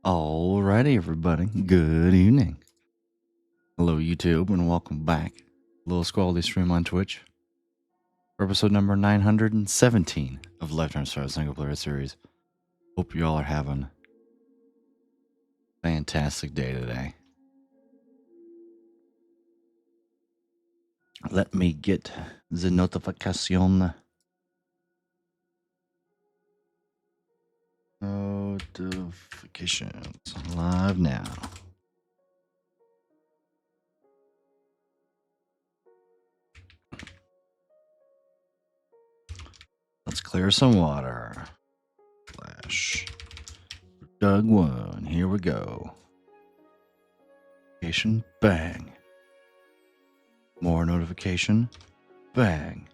Alrighty, everybody. Good evening. Hello, YouTube, and welcome back. Little Squally stream on Twitch for episode number 917 of Lifetime Star Single Player Series. Hope you all are having a fantastic day today. Let me get the notification. Notifications live now. Let's clear some water. Flash. Doug 1. Here we go. Notification. Bang. More notification. Bang.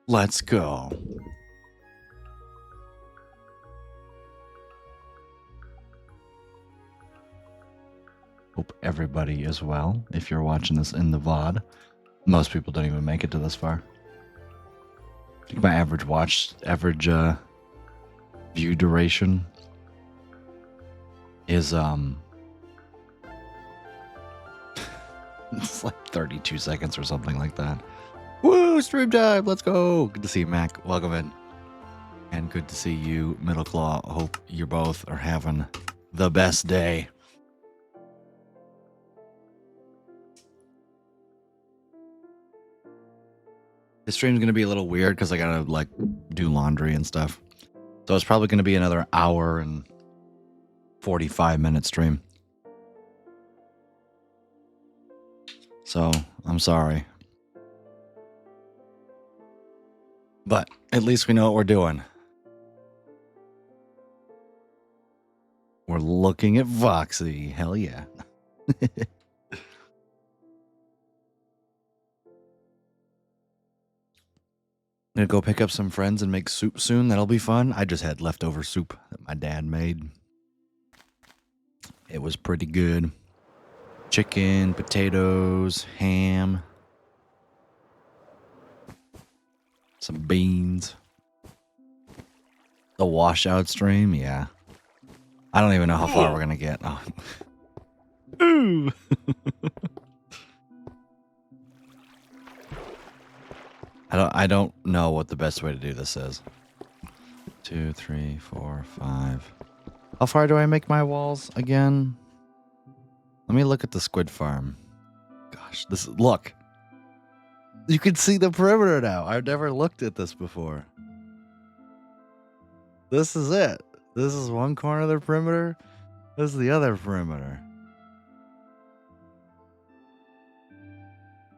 Let's go. Hope everybody is well. If you're watching this in the VOD, most people don't even make it to this far. I think my average view duration is it's like 32 seconds or something like that. Woo, stream time, let's go. Good to see you, Mac. Welcome in. And good to see you, Middle Claw. Hope you both are having the best day. This stream's going to be a little weird because I got to like do laundry and stuff. So it's probably going to be another hour and 45-minute stream. So I'm sorry. But at least we know what we're doing. We're looking at Voxy. Hell yeah. I'm gonna go pick up some friends and make soup soon. That'll be fun. I just had leftover soup that my dad made. It was pretty good. Chicken, potatoes, ham, some beans. The washout stream, yeah. I don't even know how far we're gonna get. Oh. Ooh. I don't know what the best way to do this is. 2, 3, 4, 5. How far do I make my walls again? Let me look at the squid farm. Gosh, look. You can see the perimeter now. I've never looked at this before. This is it. This is one corner of the perimeter. This is the other perimeter.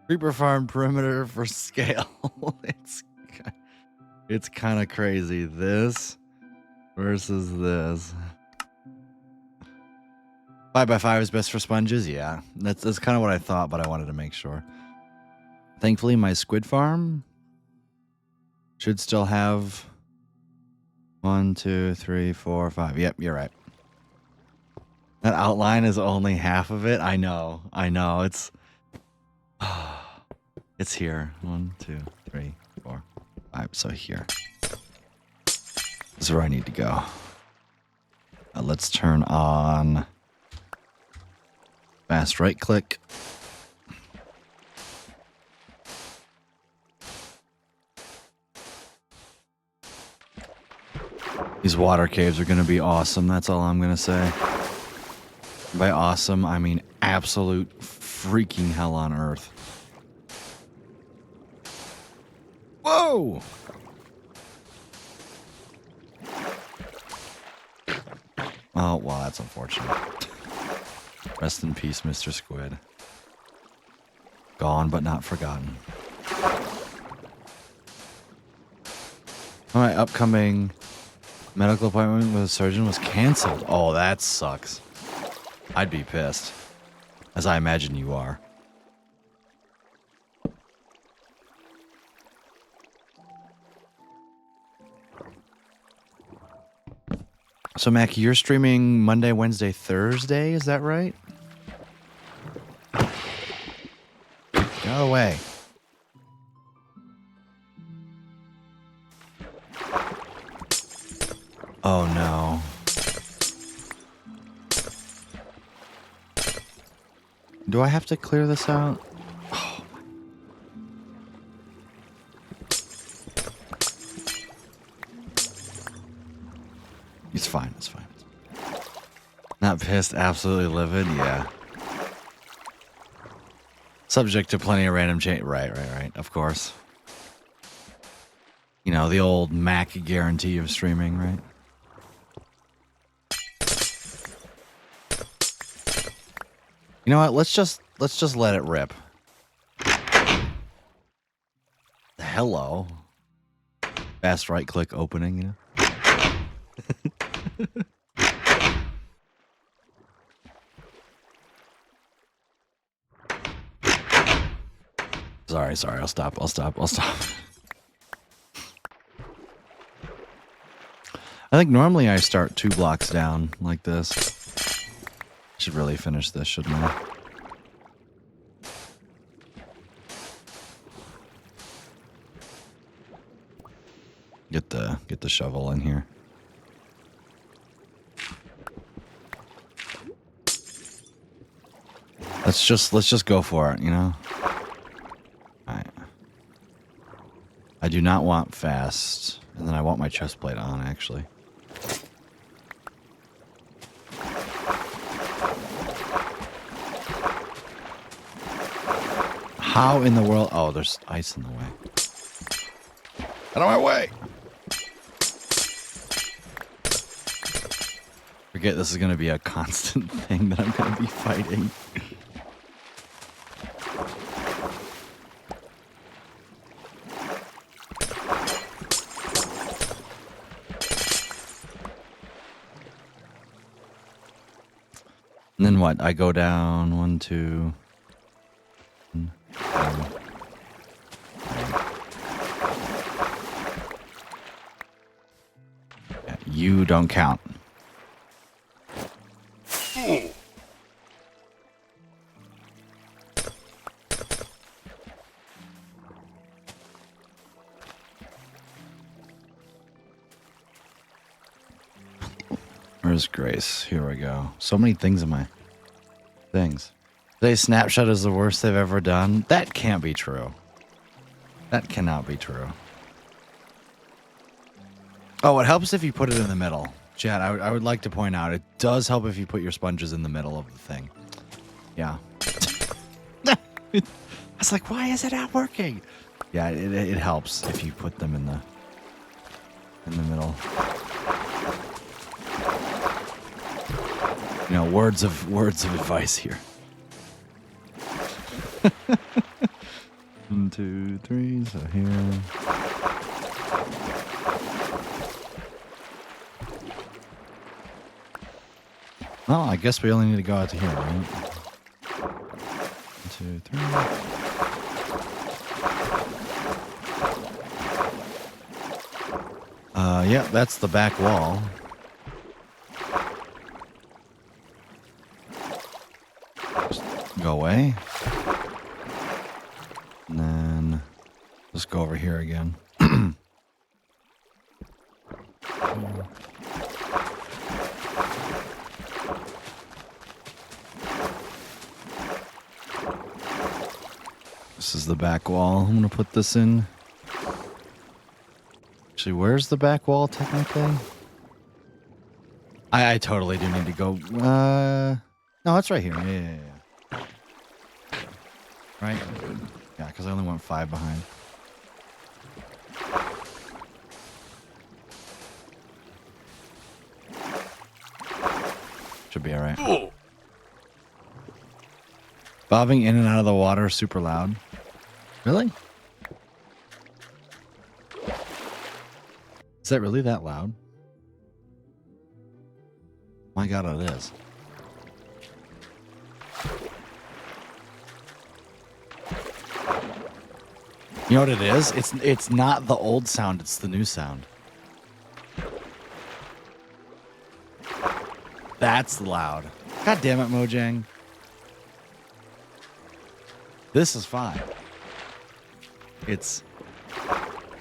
Creeper farm perimeter for scale. It's kind of crazy. This versus this. 5x5 is best for sponges. Yeah, that's kind of what I thought, but I wanted to make sure. Thankfully, my squid farm should still have 1, 2, 3, 4, 5. Yep, you're right. That outline is only half of it. I know. It's here. 1, 2, 3, 4, 5. So here. This is where I need to go. Let's turn on fast right click. These water caves are going to be awesome. That's all I'm going to say. By awesome, I mean absolute freaking hell on earth. Whoa! Oh, well, that's unfortunate. Rest in peace, Mr. Squid. Gone but not forgotten. My upcoming medical appointment with a surgeon was canceled. Oh, that sucks. I'd be pissed. As I imagine you are. So, Mac, you're streaming Monday, Wednesday, Thursday, is that right? Get out of the way. Oh, no. Do I have to clear this out? Oh. It's fine. It's fine. Not pissed, absolutely livid. Yeah. Subject to plenty of random change. Right. Of course. You know, the old Mac guarantee of streaming, right? You know what? Let's just let it rip. Hello. Fast right click opening, you know? Sorry. I'll stop. I think normally I start 2 blocks down like this. Should really finish this, shouldn't I? Get the shovel in here. Let's just go for it, you know? Alright. I do not want fast. And then I want my chest plate on, actually. How in the world? Oh, there's ice in the way. Out of my way! Forget this is going to be a constant thing that I'm going to be fighting. And then what? I go down 1, 2. Yeah, you don't count. Where's Grace? Here we go. So many things in my things. Today's snapshot is the worst they've ever done. That can't be true. That cannot be true. Oh, it helps if you put it in the middle. Chad, I would like to point out, it does help if you put your sponges in the middle of the thing. Yeah. I was like, why is it not working? Yeah, it helps if you put them in the middle. You know, words of advice here. 1, 2, 3, so here. Oh, I guess we only need to go out to here, right? 1, 2, 3. Yeah, that's the back wall. Just go away. And then let's go over here again. This is the back wall. I'm going to put this in. Actually, where's the back wall technically? I totally do need to go. No, it's right here. Yeah. Right? Yeah, because I only went 5 behind. Should be alright. Oh. Bobbing in and out of the water super loud. Really? Is that really that loud? My God, it is. You know what it is? It's not the old sound, it's the new sound. That's loud. God damn it, Mojang. This is fine. It's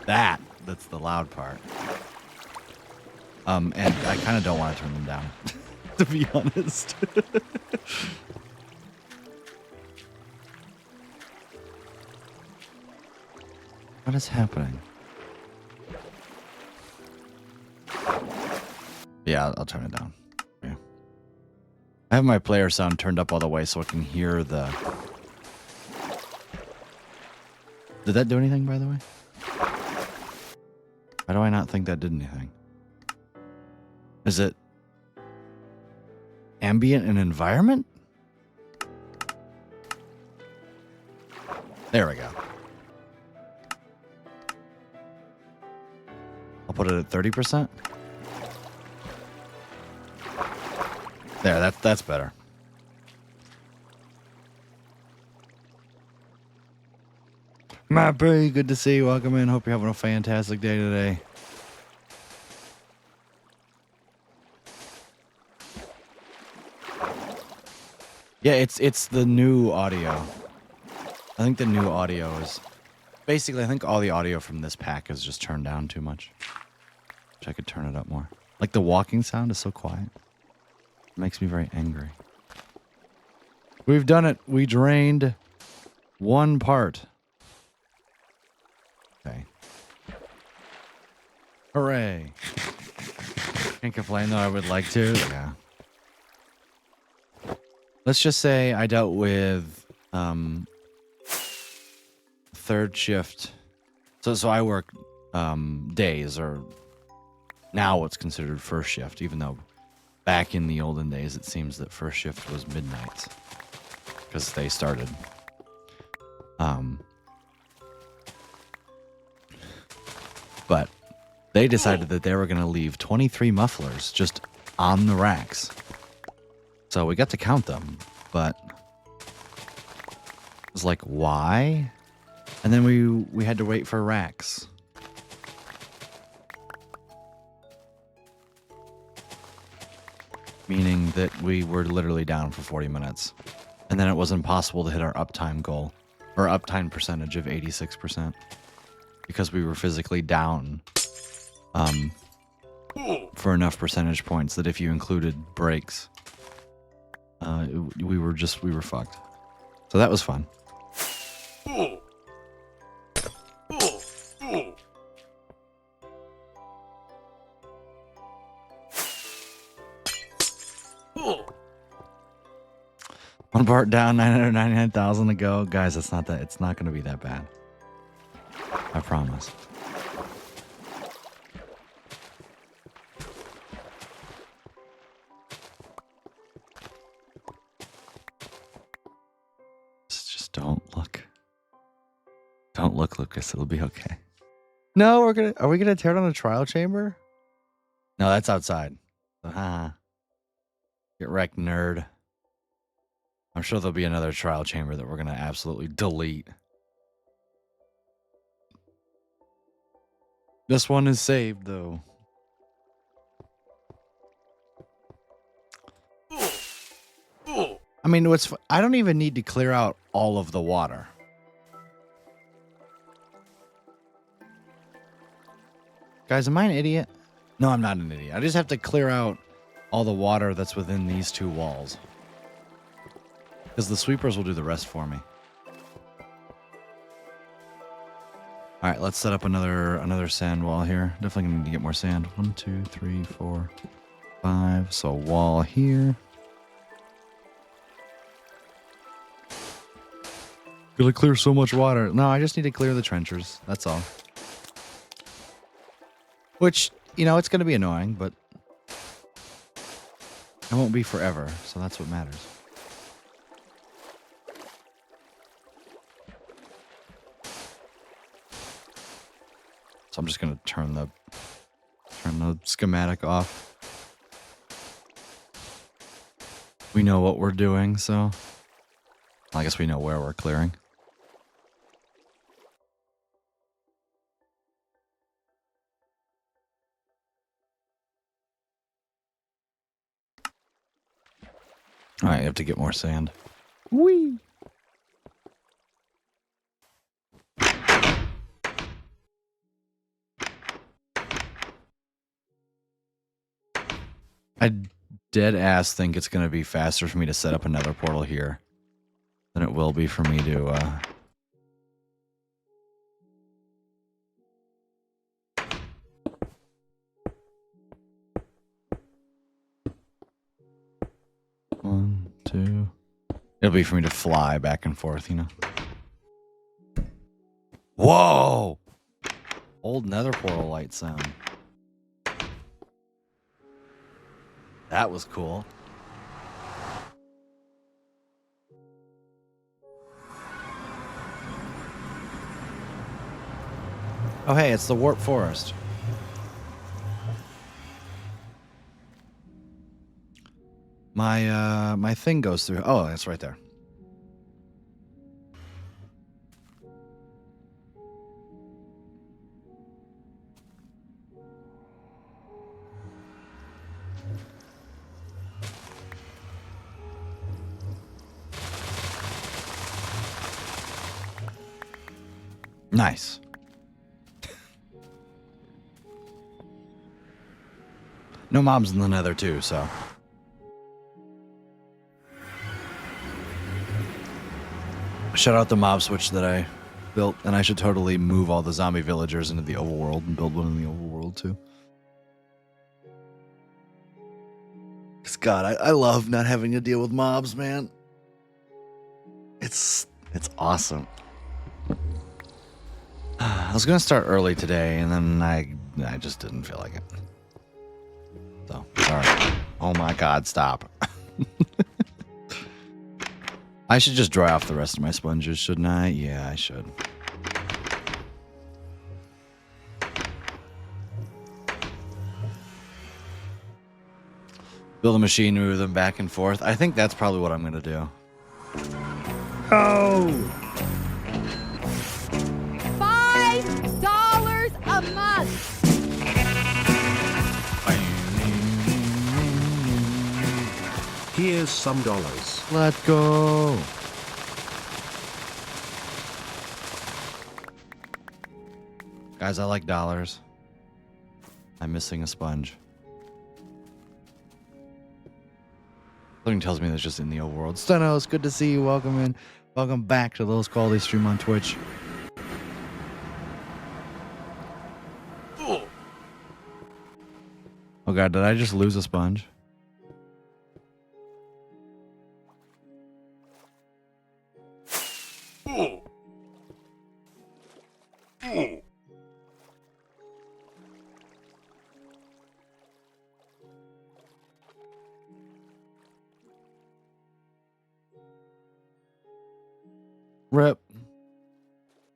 that's the loud part. And I kind of don't want to turn them down, to be honest. What is happening? Yeah, I'll turn it down. Yeah. I have my player sound turned up all the way so I can hear the... Did that do anything, by the way? Why do I not think that did anything? Is it ambient and environment? There we go. I'll put it at 30%. There, that's better. Matt B, good to see you. Welcome in. Hope you're having a fantastic day today. Yeah, it's the new audio. I think the new audio is... Basically, I think all the audio from this pack is just turned down too much. Wish I could turn it up more. Like, the walking sound is so quiet. It makes me very angry. We've done it. We drained one part. Okay. Hooray. Can't complain, though. I would like to. Yeah. Let's just say I dealt with third shift. So I work days, or now what's considered first shift, even though back in the olden days it seems that first shift was midnights because they started. But they decided that they were going to leave 23 mufflers just on the racks. So we got to count them, but it was like, why? And then we had to wait for racks. Meaning that we were literally down for 40 minutes. And then it was impossible to hit our uptime goal, or uptime percentage of 86%. Because we were physically down for enough percentage points that if you included breaks, we were fucked. So that was fun. One part down, 999,000 to go. Guys, it's not going to be that bad. I promise. Just don't look. Don't look, Lucas. It'll be okay. No, are we gonna tear down a trial chamber? No, that's outside. So, get wrecked, nerd. I'm sure there'll be another trial chamber that we're gonna absolutely delete. This one is saved, though. I mean, I don't even need to clear out all of the water. Guys, am I an idiot? No, I'm not an idiot. I just have to clear out all the water that's within these two walls. Because the sweepers will do the rest for me. All right, let's set up another sand wall here. Definitely gonna need to get more sand. 1, 2, 3, 4, 5. So wall here. Gonna clear so much water. No, I just need to clear the trenchers. That's all. Which, it's gonna be annoying, but it won't be forever. So that's what matters. So I'm just gonna turn the schematic off. We know what we're doing, so I guess we know where we're clearing. All right, you have to get more sand. Whee! I dead ass think it's going to be faster for me to set up another portal here than it will be for me to 2. It'll be for me to fly back and forth, you know. Whoa! Old nether portal light sound. That was cool. Oh, hey, it's the Warp Forest. My thing goes through. Oh, that's right there. Nice. No mobs in the nether too, so. Shout out the mob switch that I built, and I should totally move all the zombie villagers into the overworld and build one in the overworld too. Cause God, I love not having to deal with mobs, man. It's awesome. I was gonna start early today, and then I just didn't feel like it. So sorry. Oh my God, stop. I should just dry off the rest of my sponges, shouldn't I? Yeah, I should. Build a machine, move them back and forth. I think that's probably what I'm going to do. Oh! $5 a month. Here's some dollars. Let's go. Guys, I like dollars. I'm missing a sponge. Something tells me that's just in the overworld. Stenos, good to see you. Welcome in. Welcome back to Lowest Quality Stream on Twitch. Oh God, did I just lose a sponge? Rip.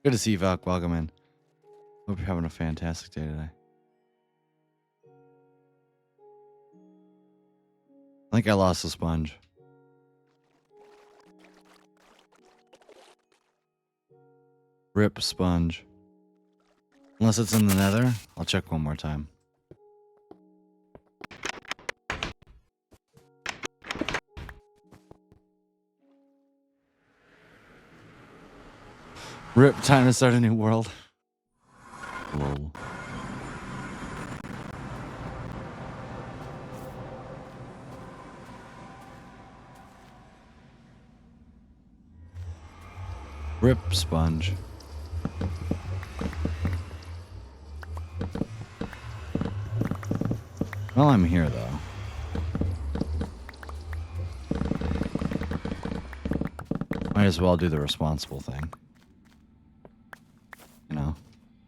Good to see you, Valk. Welcome in. Hope you're having a fantastic day today. I think I lost a sponge. Rip sponge. Unless it's in the nether. I'll check one more time. Rip, time to start a new world. Lol. Rip sponge. Well, I'm here though. Might as well do the responsible thing. You know,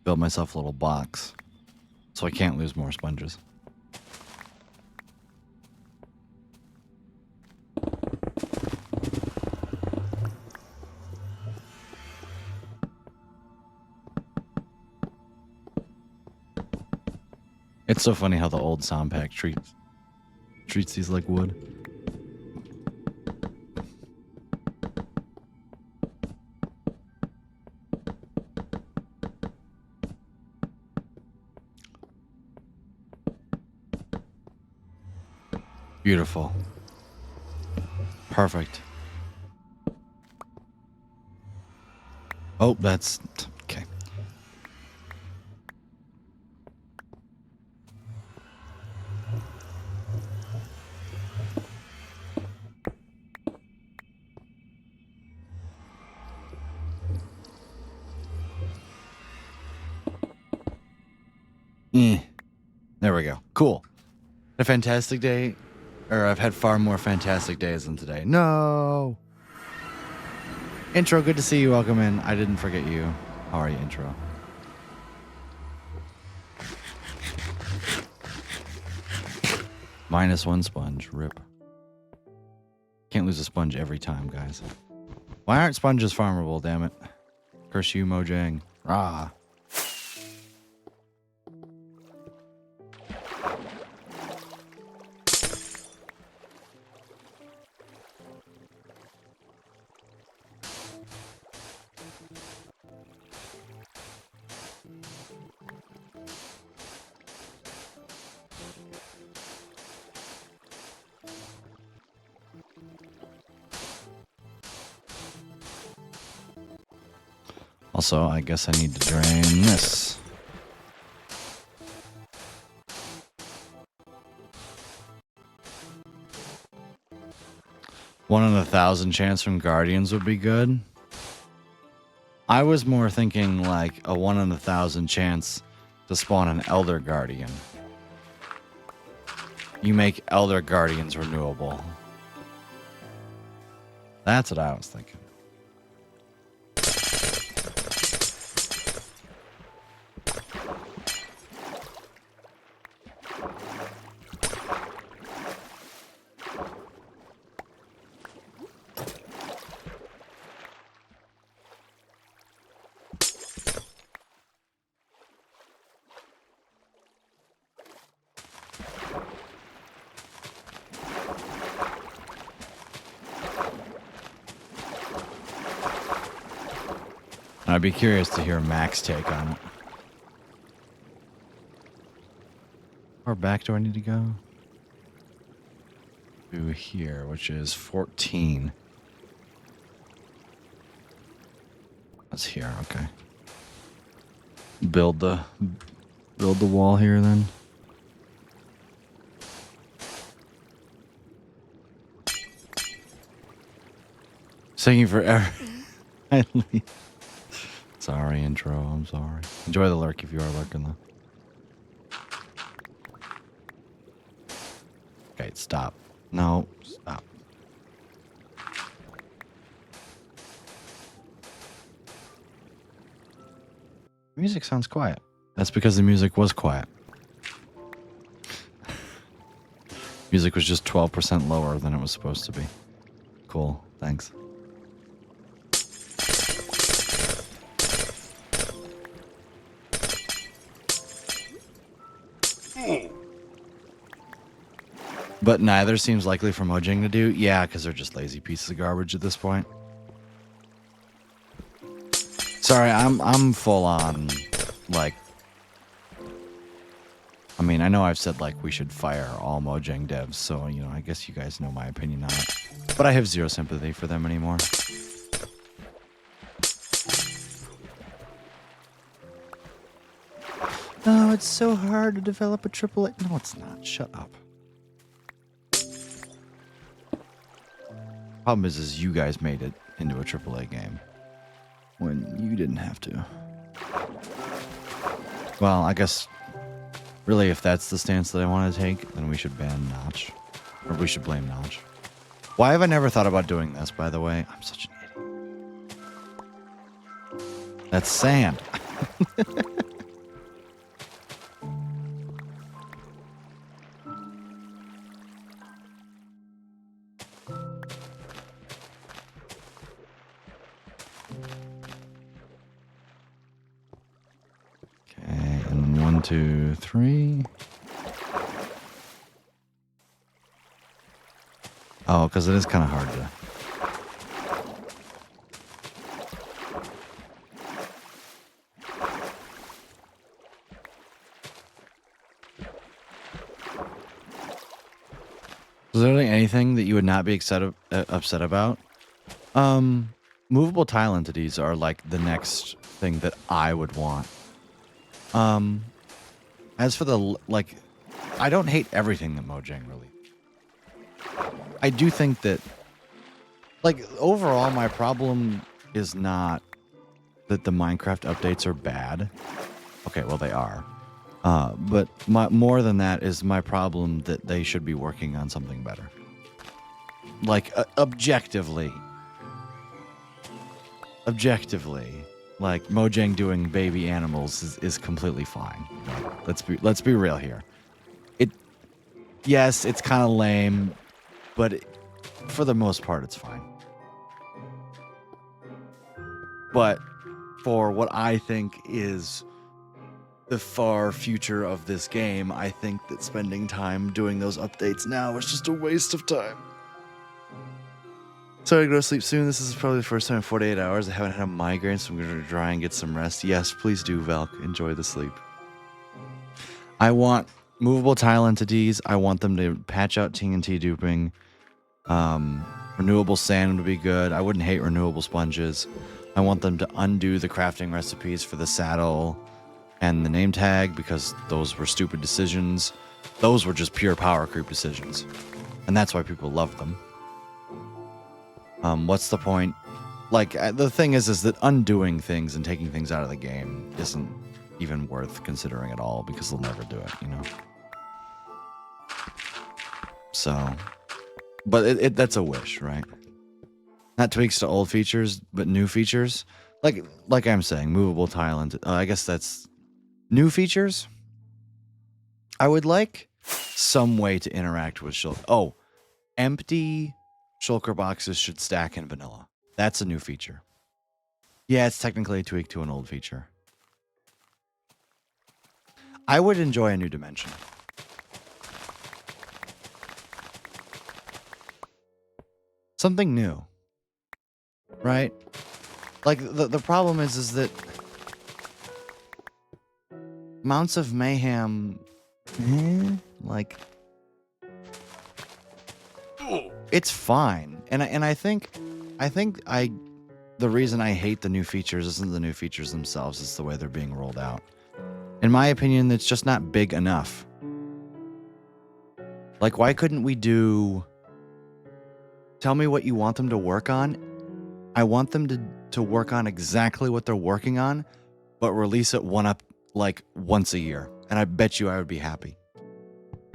build myself a little box so I can't lose more sponges. It's so funny how the old sound pack treats these like wood. Beautiful. Perfect. Oh, that's okay. There we go. Cool. A fantastic day. Or I've had far more fantastic days than today. No! Intro, good to see you. Welcome in. I didn't forget you. How are you, Intro? -1 sponge. Rip. Can't lose a sponge every time, guys. Why aren't sponges farmable, damn it? Curse you, Mojang. Rah. Also, I guess I need to drain this. One in 1,000 chance from Guardians would be good. I was more thinking like a 1 in 1,000 chance to spawn an Elder Guardian. You make Elder Guardians renewable. That's what I was thinking. I'd be curious to hear Mac's take on it. How far back do I need to go? To here, which is 14. That's here, okay. Build the wall here then. It's taking forever. I leave. Sorry, Intro. I'm sorry. Enjoy the lurk if you are lurking, though. Okay, stop. No, stop. Music sounds quiet. That's because the music was quiet. Music was just 12% lower than it was supposed to be. Cool. Thanks. But neither seems likely for Mojang to do. Yeah, because they're just lazy pieces of garbage at this point. Sorry, I'm full on, like... I mean, I know I've said, like, we should fire all Mojang devs, so, you know, I guess you guys know my opinion on it. But I have zero sympathy for them anymore. No, it's so hard to develop a AAA... No, it's not. Shut up. Problem is you guys made it into a AAA game when you didn't have to. Well, I guess really if that's the stance that I want to take, then we should ban Notch. Or we should blame Notch. Why have I never thought about doing this, by the way? I'm such an idiot. That's sand. Okay, and 1, 2, 3. Oh, because it is kind of hard to... Is there really anything that you would not be upset about? Movable tile entities are like the next thing that I would want. As for the, like, I don't hate everything that Mojang released. I do think that, like, overall my problem is not that the Minecraft updates are bad. Okay, well they are. But more than that is my problem that they should be working on something better. Like, objectively, like Mojang doing baby animals is completely fine. Like, let's be real here. Yes, it's kind of lame, but for the most part, it's fine. But for what I think is the far future of this game, I think that spending time doing those updates now is just a waste of time. So I go to sleep soon. This is probably the first time in 48 hours. I haven't had a migraine, so I'm going to try and get some rest. Yes, please do, Valk. Enjoy the sleep. I want movable tile entities. I want them to patch out TNT duping. Renewable sand would be good. I wouldn't hate renewable sponges. I want them to undo the crafting recipes for the saddle and the name tag, because those were stupid decisions. Those were just pure power creep decisions. And that's why people love them. What's the point? Like, the thing is that undoing things and taking things out of the game isn't even worth considering at all, because they'll never do it, you know? So, but that's a wish, right? Not tweaks to old features, but new features. Like I'm saying, movable tile, and I guess that's new features. I would like some way to interact with shulker. Oh, empty shulker boxes should stack in vanilla. That's a new feature. Yeah, it's technically a tweak to an old feature. I would enjoy a new dimension. Something new. Right? Like, the problem is that Mounts of Mayhem, like, it's fine. And I think the reason I hate the new features isn't the new features themselves, it's the way they're being rolled out. In my opinion, it's just not big enough. Like, why couldn't we do... Tell me what you want them to work on. I want them to work on exactly what they're working on, but release it once a year. And I bet you I would be happy.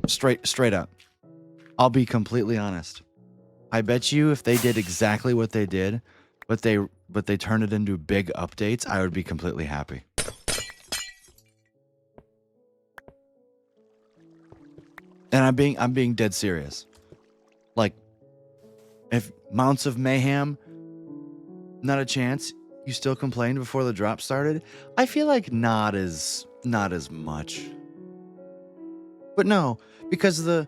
Straight up. I'll be completely honest. I bet you if they did exactly what they did, but they turned it into big updates, I would be completely happy. And I'm being dead serious. Like, if Mounts of Mayhem, not a chance. You still complained before the drop started? I feel like not as much. But no, because the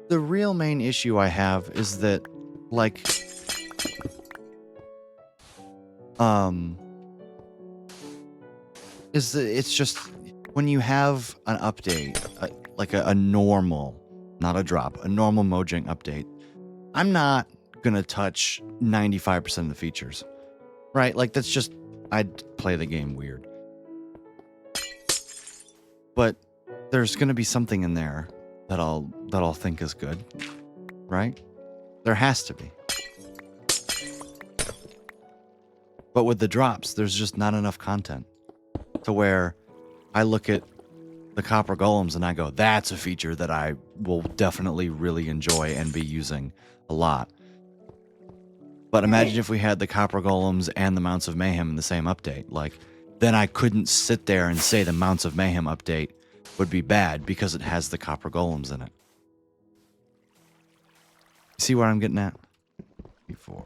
real main issue I have is that, like, it's just when you have an update, like a normal, not a drop, a normal Mojang update, I'm not gonna touch 95% of the features, right? Like, that's just, I'd play the game weird. But there's gonna be something in there that I'll think is good, right? There has to be. But with the drops, there's just not enough content to where I look at the copper golems and I go, that's a feature that I will definitely really enjoy and be using a lot. But imagine if we had the copper golems and the Mounts of Mayhem in the same update. Like, then I couldn't sit there and say the Mounts of Mayhem update would be bad because it has the copper golems in it. See what I'm getting at? Before.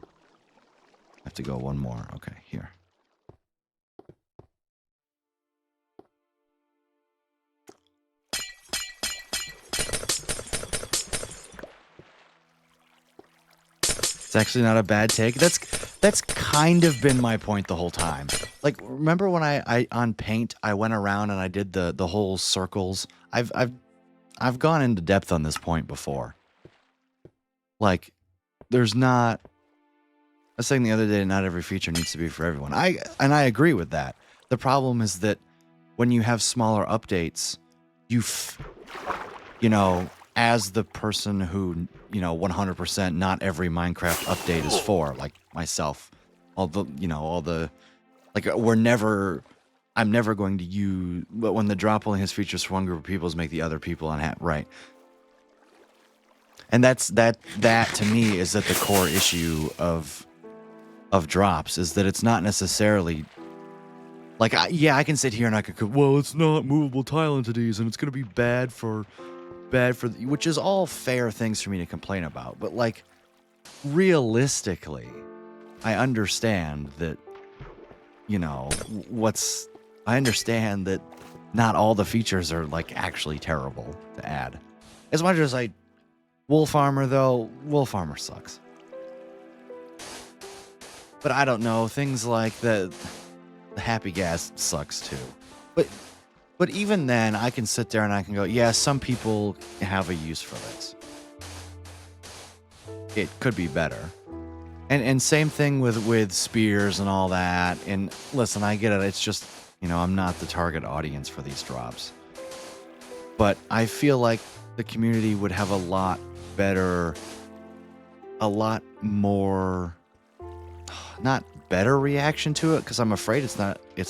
I have to go one more. Okay, here. It's actually not a bad take. That's kind of been my point the whole time. Like, remember when I on Paint I went around and I did the whole circles? I've gone into depth on this point before. Like, there's not... I was saying the other day, not every feature needs to be for everyone. I agree with that. The problem is that when you have smaller updates, you know, as the person who, you know, 100% not every Minecraft update is for, like myself, all the, like, we're never, I'm never going to use, but when the drop only has features for one group of people, make the other people unhappy. Right. And that to me is at the core issue of drops, is that it's not necessarily like, I can sit here and I could go, well, it's not movable tile entities and it's going to be bad for, which is all fair things for me to complain about. But like, realistically, I understand that, I understand that not all the features are like actually terrible to add. As much as Wolf Armor, though, Wolf Armor sucks. But I don't know, things like the Happy Gas sucks too. But even then, I can sit there and I can go, yeah, some people have a use for this. It could be better. And same thing with spears and all that. And listen, I get it. It's just, I'm not the target audience for these drops. But I feel like the community would have a lot better, a lot more, not better reaction to it, because I'm afraid it's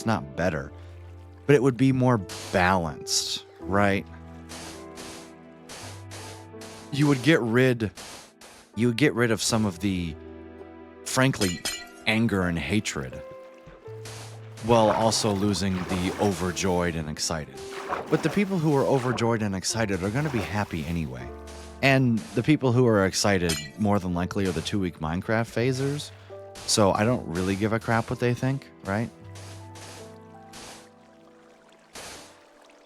not better. But it would be more balanced, right? You would get rid of some of the, frankly, anger and hatred, while also losing the overjoyed and excited. But the people who are overjoyed and excited are going to be happy anyway. And the people who are excited more than likely are the 2-week Minecraft phasers. So I don't really give a crap what they think, right?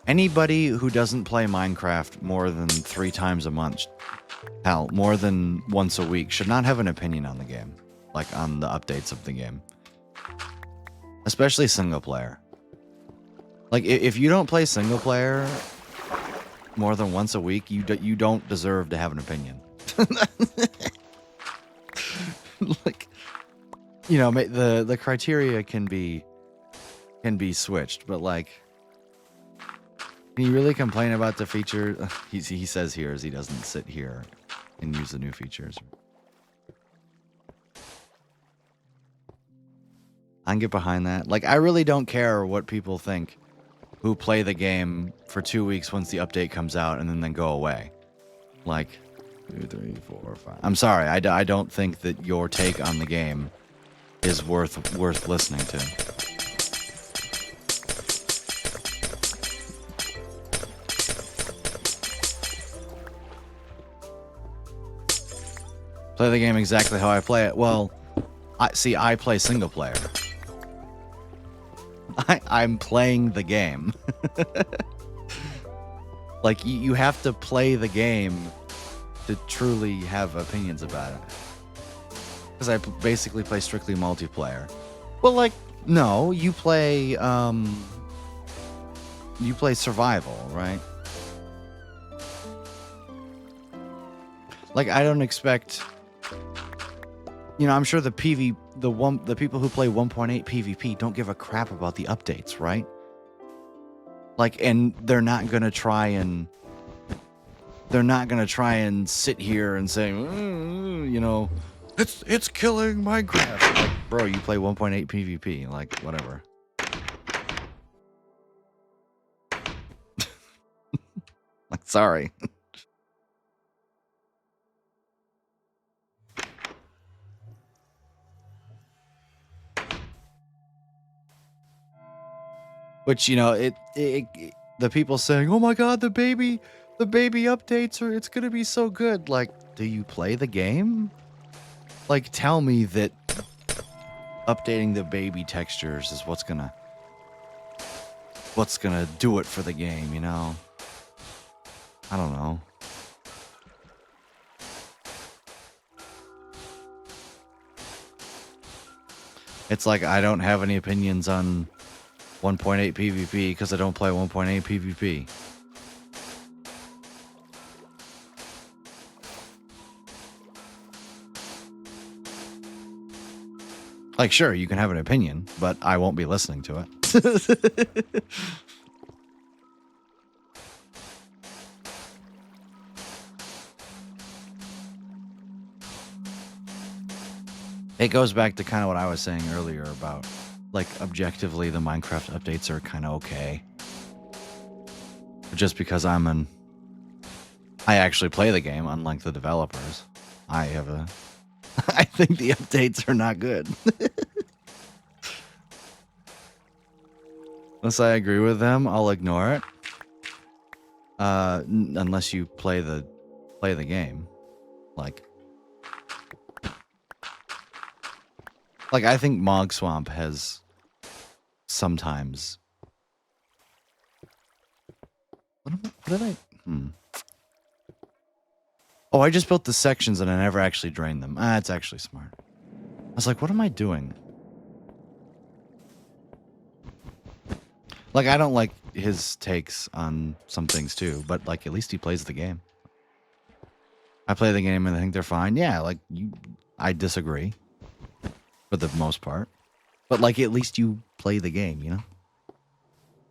Anybody who doesn't play Minecraft more than 3 times a month, hell, more than once a week, should not have an opinion on the game. Like, on the updates of the game. Especially single player. Like, if you don't play single player more than once a week, you don't deserve to have an opinion. Like, the criteria can be switched, but like, can you really complain about the feature? He says here is he doesn't sit here and use the new features. I can get behind that. Like, I really don't care what people think who play the game for 2 weeks once the update comes out and then go away. Like, 2, 3, 4, 5. I'm sorry, I don't think that your take on the game is worth listening to. Play the game exactly how I play it. Well, I play single player. I'm playing the game. Like, you have to play the game to truly have opinions about it. Because I basically play strictly multiplayer. Well, like, no, you play survival, right? Like, I don't expect, I'm sure the people who play 1.8 PvP don't give a crap about the updates, right? Like, and they're not gonna try and sit here and say, it's killing Minecraft. Like, bro, you play 1.8 PvP, like, whatever. Like, sorry. Which, the people saying, oh my god, the baby updates it's gonna be so good. Like, do you play the game? Like, tell me that updating the baby textures is what's gonna do it for the game, I don't know. It's like, I don't have any opinions on 1.8 PvP because I don't play 1.8 PvP. Like, sure, you can have an opinion, but I won't be listening to it. It goes back to kind of what I was saying earlier about like objectively the Minecraft updates are kind of okay. But just because I actually play the game, unlike the developers. I think the updates are not good. Unless I agree with them, I'll ignore it. Unless you play the game. Like I think Mog Swamp has sometimes. What did I? Oh, I just built the sections and I never actually drained them. It's actually smart. I was like, what am I doing? Like, I don't like his takes on some things too, but like, at least he plays the game. I play the game and I think they're fine. Yeah, like I disagree for the most part, but like, at least you play the game, you know?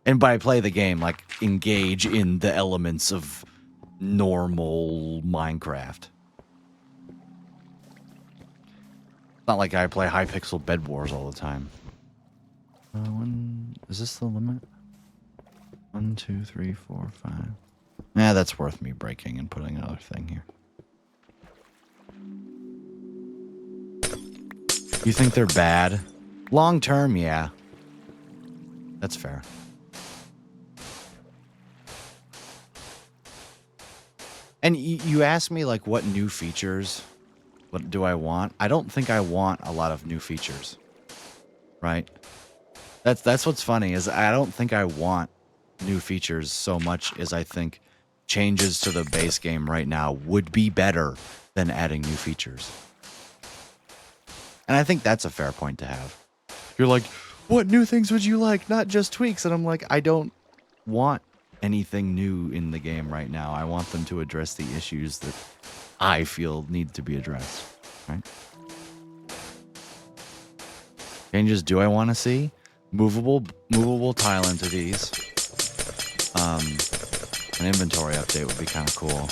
And by play the game, like engage in the elements of normal Minecraft. It's not like I play Hypixel Bed Wars all the time. Is this the limit? 1, 2, 3, 4, 5. Yeah, that's worth me breaking and putting another thing here. You think they're bad? Long term, yeah. That's fair. And you asked me, like, what new features, what do I want? I don't think I want a lot of new features, right? That's what's funny, is I don't think I want new features so much as I think changes to the base game right now would be better than adding new features. And I think that's a fair point to have. You're like, what new things would you like? Not just tweaks. And I'm like, I don't want anything new in the game right now. I want them to address the issues that I feel need to be addressed, right? Changes do I want to see? Movable tile entities. An inventory update would be kind of cool.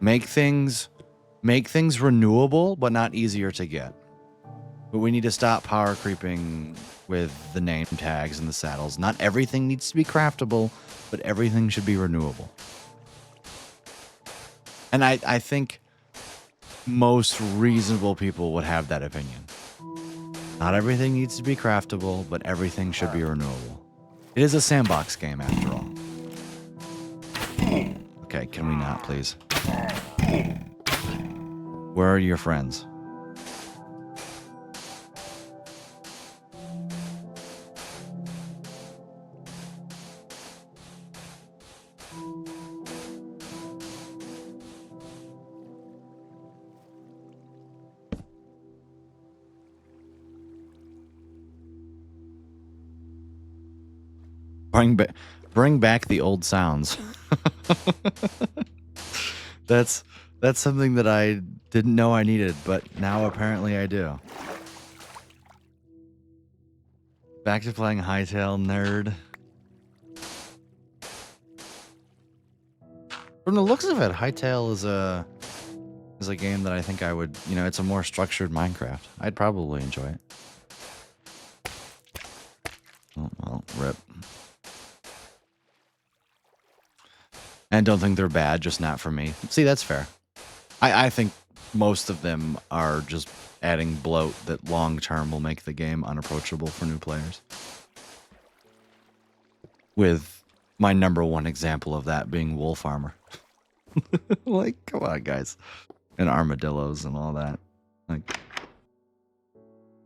Make things renewable, but not easier to get. But we need to stop power creeping with the name tags and the saddles. Not everything needs to be craftable, but everything should be renewable. And I think most reasonable people would have that opinion. Not everything needs to be craftable, but everything should be renewable. It is a sandbox game, after all. Okay, can we not, please? Where are your friends? Bring back the old sounds. That's something that I didn't know I needed, but now apparently I do. Back to playing Hytale, nerd. From the looks of it, Hytale is a game that I think I would, it's a more structured Minecraft. I'd probably enjoy it. Oh, well, rip. And don't think they're bad, just not for me. See, that's fair. I think most of them are just adding bloat that long term will make the game unapproachable for new players. With my number one example of that being Wolf Armor. Like, come on, guys. And armadillos and all that. Like,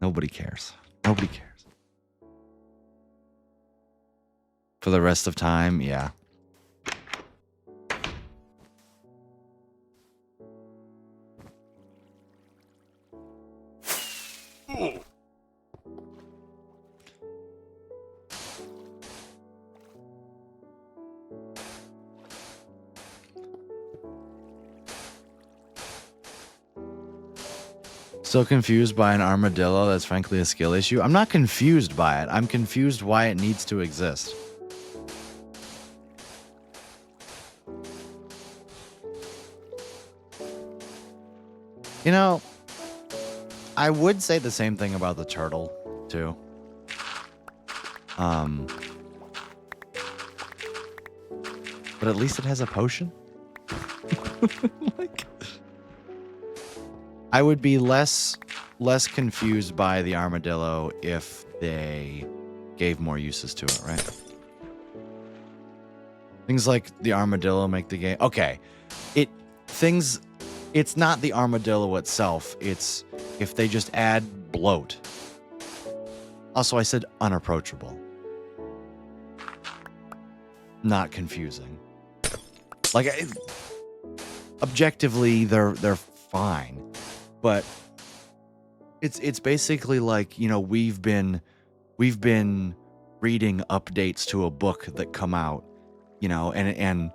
nobody cares. Nobody cares. For the rest of time, yeah. So confused by an armadillo, that's frankly a skill issue. I'm not confused by it. I'm confused why it needs to exist. You know, I would say the same thing about the turtle, too. But at least it has a potion. Like, I would be less confused by the armadillo if they gave more uses to it, right? Things like the armadillo make the game. Okay. It's not the armadillo itself. It's if they just add bloat. Also, I said unapproachable. Not confusing. Like, objectively, they're fine, but it's basically like, you know, we've been reading updates to a book that come out, you know, and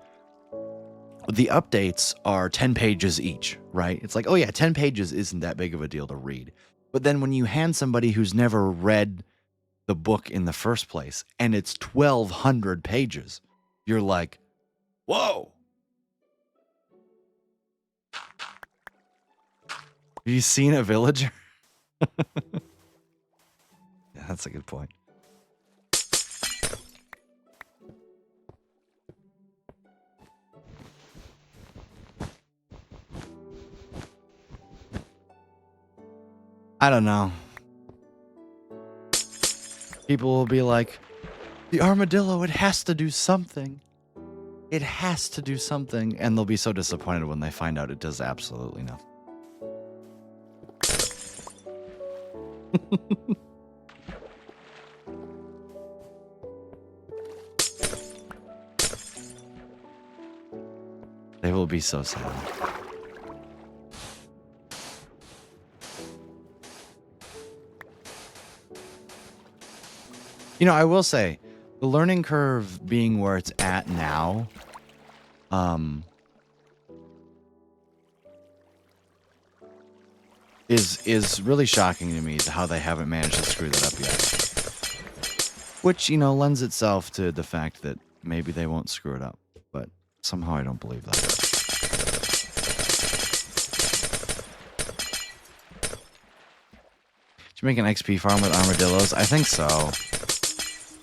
the updates are 10 pages each, right? It's like, oh yeah, 10 pages isn't that big of a deal to read. But then when you hand somebody who's never read the book in the first place and it's 1,200 pages, you're like, whoa. Have you seen a villager? Yeah, that's a good point. I don't know. People will be like, the armadillo, it has to do something. It has to do something. And they'll be so disappointed when they find out it does absolutely nothing. They will be so sad. You know, I will say, the learning curve being where it's at now, is really shocking to me how they haven't managed to screw that up yet. Which, you know, lends itself to the fact that maybe they won't screw it up. But somehow I don't believe that. Did you make an XP farm with armadillos? I think so.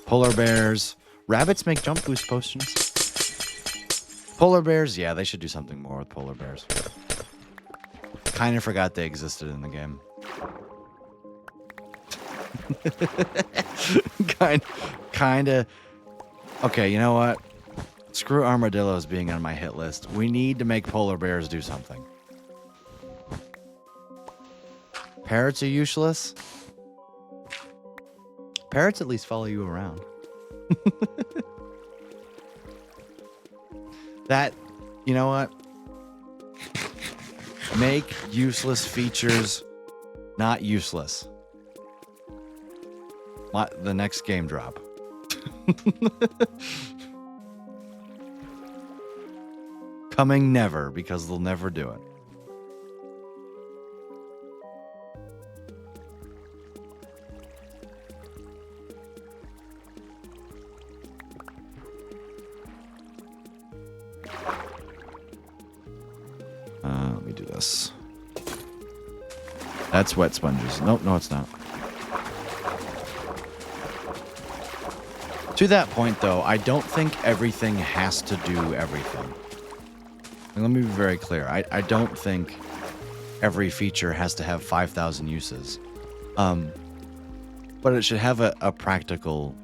Polar bears. Rabbits make jump boost potions. Polar bears, yeah, they should do something more with polar bears. Kind of forgot they existed in the game. kind of. Okay, you know what? Screw armadillos being on my hit list. We need to make polar bears do something. Parrots are useless. Parrots at least follow you around. That, you know what? Make useless features not useless. The next game drop. Coming never, because they'll never do it. Let me do this. That's wet sponges. Nope, no, it's not. To that point, though, I don't think everything has to do everything. And let me be very clear. I don't think every feature has to have 5,000 uses. But it should have a practical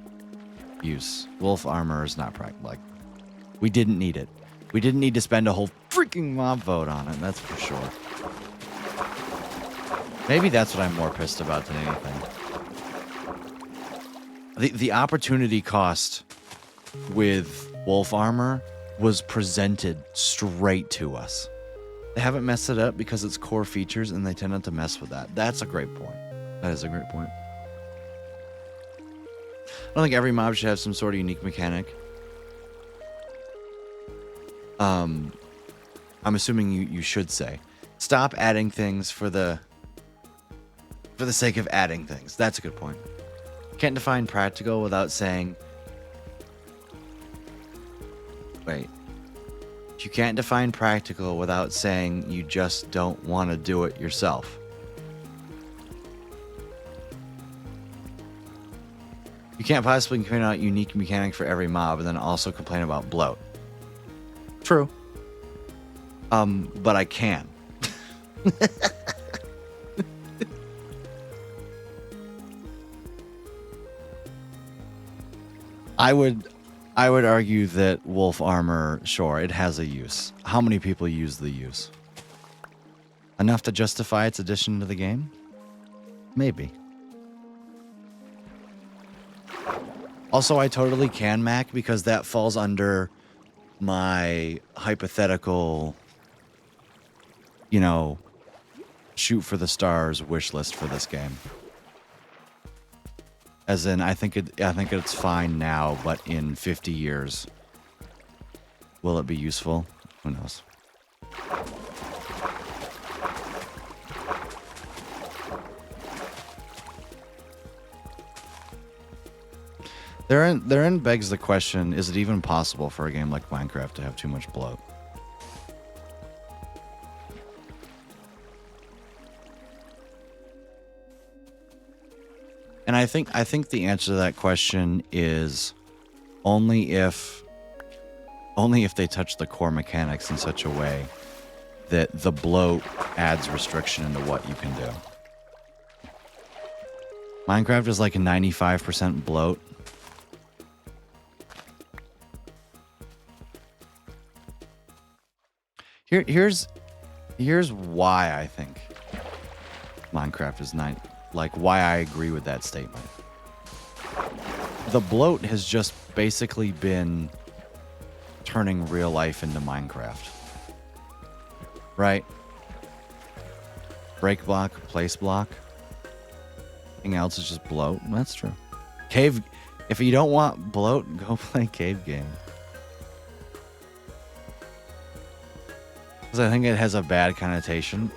use. Wolf armor is not practical. Like, we didn't need it. We didn't need to spend a whole freaking mob vote on it, that's for sure. Maybe that's what I'm more pissed about than anything. The opportunity cost with wolf armor was presented straight to us. They haven't messed it up because it's core features and they tend not to mess with that. That's a great point. That is a great point. I don't think every mob should have some sort of unique mechanic. I'm assuming you should say, stop adding things for the sake of adding things. That's a good point. Can't define practical without saying, wait. You can't define practical without saying you just don't want to do it yourself. You can't possibly complain about unique mechanic for every mob and then also complain about bloat. True. But I can. I would argue that wolf armor, sure, it has a use. How many people use the use? Enough to justify its addition to the game? Maybe. Also, I totally can Mac because that falls under my hypothetical, you know, shoot for the stars wish list for this game. As in, I think it's fine now, but in 50 years, will it be useful? Who knows? Therein begs the question, is it even possible for a game like Minecraft to have too much bloat? And I think the answer to that question is only if they touch the core mechanics in such a way that the bloat adds restriction into what you can do. Minecraft is like a 95% bloat. Here's why I think Minecraft is why I agree with that statement. The bloat has just basically been turning real life into Minecraft. Right? Break block, place block. Anything else is just bloat. That's true. Cave. If you don't want bloat, go play Cave Game. Because I think it has a bad connotation.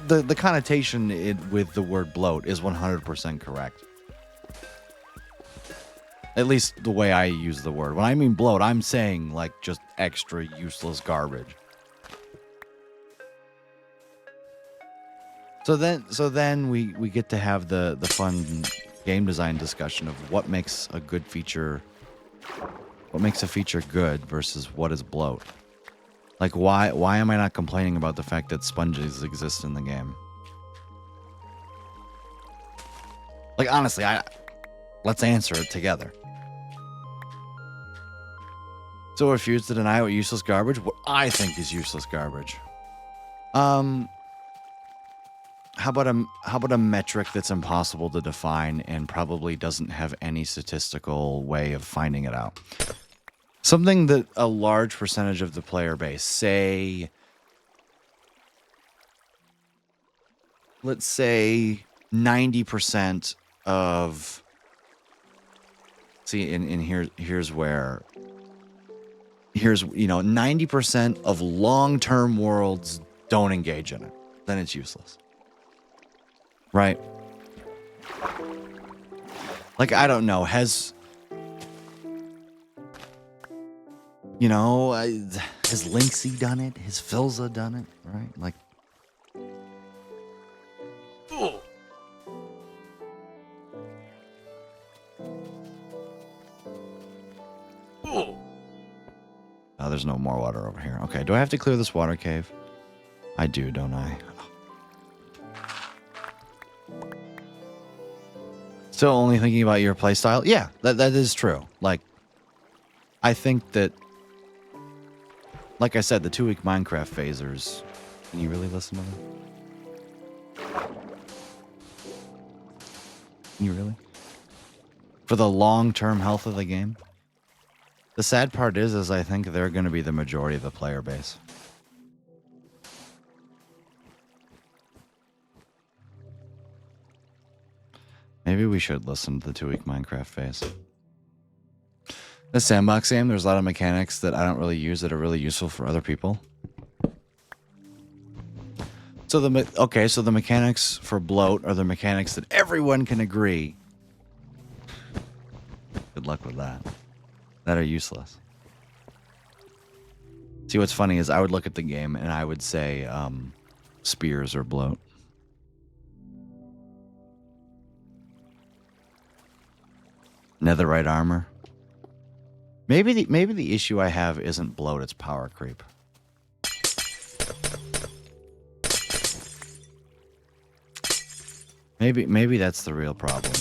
The connotation with the word bloat is 100% correct. At least the way I use the word. When I mean bloat, I'm saying like just extra useless garbage. So then we get to have the fun game design discussion of what makes a good feature, what makes a feature good versus what is bloat. Like, why am I not complaining about the fact that sponges exist in the game? Like, honestly, let's answer it together. So refuse to deny what useless garbage? What I think is useless garbage. How about a metric that's impossible to define and probably doesn't have any statistical way of finding it out? Something that a large percentage of the player base, say, let's say 90% of, see, and here's where, 90% of long-term worlds don't engage in it. Then it's useless. Right? Like, I don't know, has Linksy done it? Has Philza done it? Right? Like, oh, there's no more water over here. Okay, do I have to clear this water cave? I do, don't I? Still only thinking about your playstyle? Yeah, that is true. Like, I think that, like I said, the 2-week Minecraft phasers. Can you really listen to them? Can you really? For the long-term health of the game? The sad part is I think they're going to be the majority of the player base. Maybe we should listen to the 2-week Minecraft phase. The sandbox game, there's a lot of mechanics that I don't really use that are really useful for other people. So the mechanics for bloat are the mechanics that everyone can agree. Good luck with that. That are useless. See, what's funny is I would look at the game and I would say spears or bloat. Netherite armor. Maybe the issue I have isn't bloat, it's power creep. Maybe that's the real problem.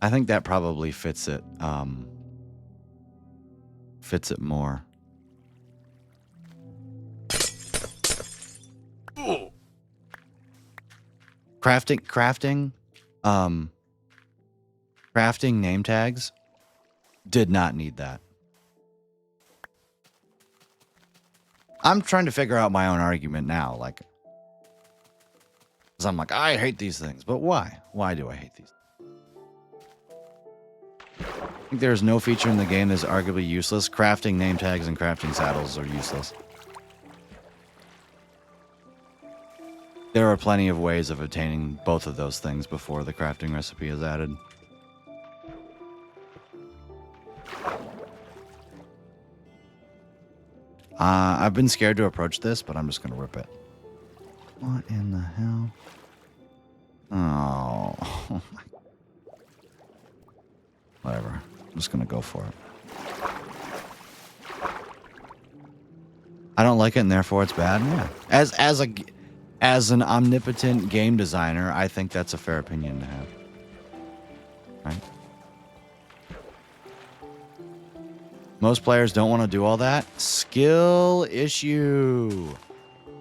I think that probably fits it more. Crafting name tags did not need that. I'm trying to figure out my own argument now, like, because I'm like, I hate these things, but why? Why do I hate these? I think there's no feature in the game that is arguably useless. Crafting name tags and crafting saddles are useless. There are plenty of ways of obtaining both of those things before the crafting recipe is added. I've been scared to approach this, but I'm just going to rip it. What in the hell? Oh. Whatever. I'm just going to go for it. I don't like it, and therefore it's bad. Yeah. As an omnipotent game designer, I think that's a fair opinion to have. Right? Most players don't want to do all that. Skill issue.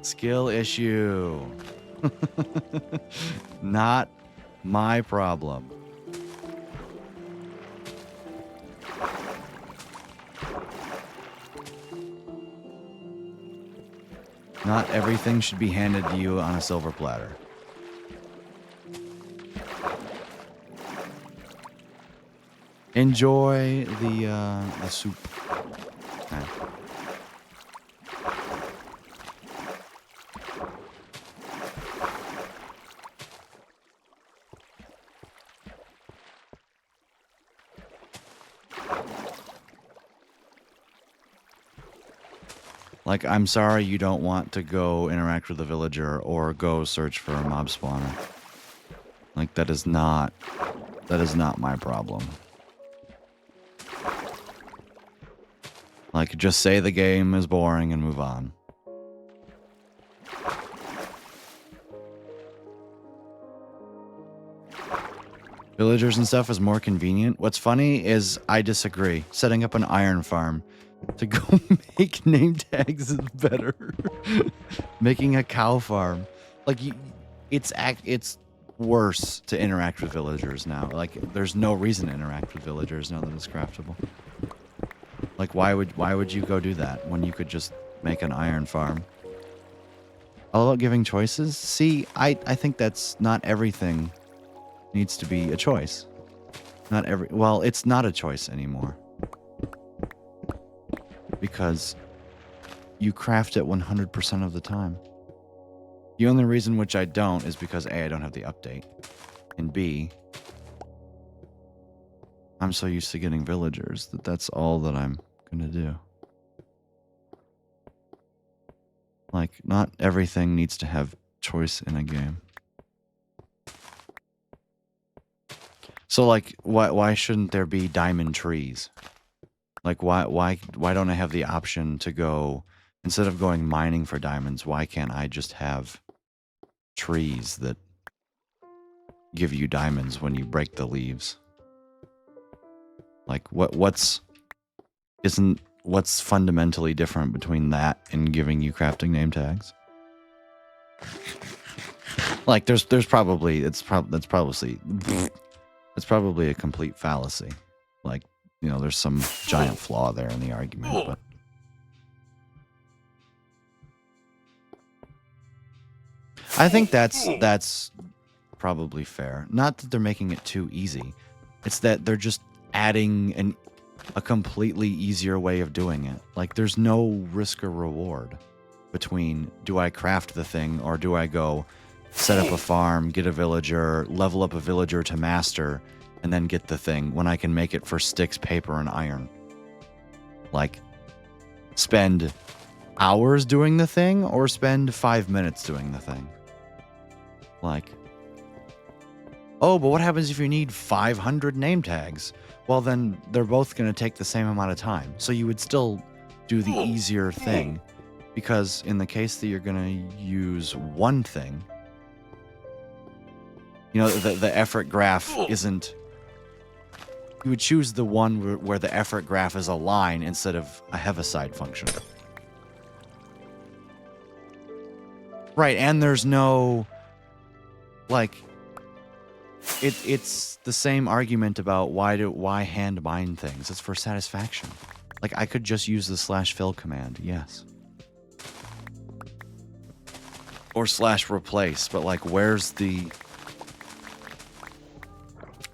Skill issue. Not my problem. Not everything should be handed to you on a silver platter. Enjoy the soup. Okay. Like, I'm sorry you don't want to go interact with a villager or go search for a mob spawner. Like, that is not my problem. Like, just say the game is boring and move on. Villagers and stuff is more convenient. What's funny is I disagree. Setting up an iron farm to go make name tags is better. Making a cow farm. Like, it's worse to interact with villagers now. Like, there's no reason to interact with villagers now that it's craftable. Like, why would you go do that when you could just make an iron farm? All about giving choices? See, I think that's not everything needs to be a choice. Well, it's not a choice anymore. Because you craft it 100% of the time. The only reason which I don't is because A, I don't have the update. And B, I'm so used to getting villagers that that's all that I'm gonna do. Like, not everything needs to have choice in a game. So, like, why shouldn't there be diamond trees? Like, why don't I have the option to go, instead of going mining for diamonds, why can't I just have trees that give you diamonds when you break the leaves? Like, what's fundamentally different between that and giving you crafting name tags? Like, there's probably it's probably a complete fallacy. Like, you know, there's some giant flaw there in the argument, but I think that's probably fair. Not that they're making it too easy. It's that they're just adding a completely easier way of doing it. Like, there's no risk or reward between, do I craft the thing or do I go set up a farm, get a villager, level up a villager to master, and then get the thing when I can make it for sticks, paper, and iron. Like, spend hours doing the thing or spend 5 minutes doing the thing. Like, Oh, but what happens if you need 500 name tags? Well, then they're both going to take the same amount of time. So you would still do the easier thing, because in the case that you're going to use one thing, you know, the effort graph isn't... You would choose the one where the effort graph is a line instead of a Heaviside function. Right, and there's no... Like... It's the same argument about why hand bind things. It's for satisfaction. Like, I could just use the /fill command, yes. Or /replace, but like, where's the...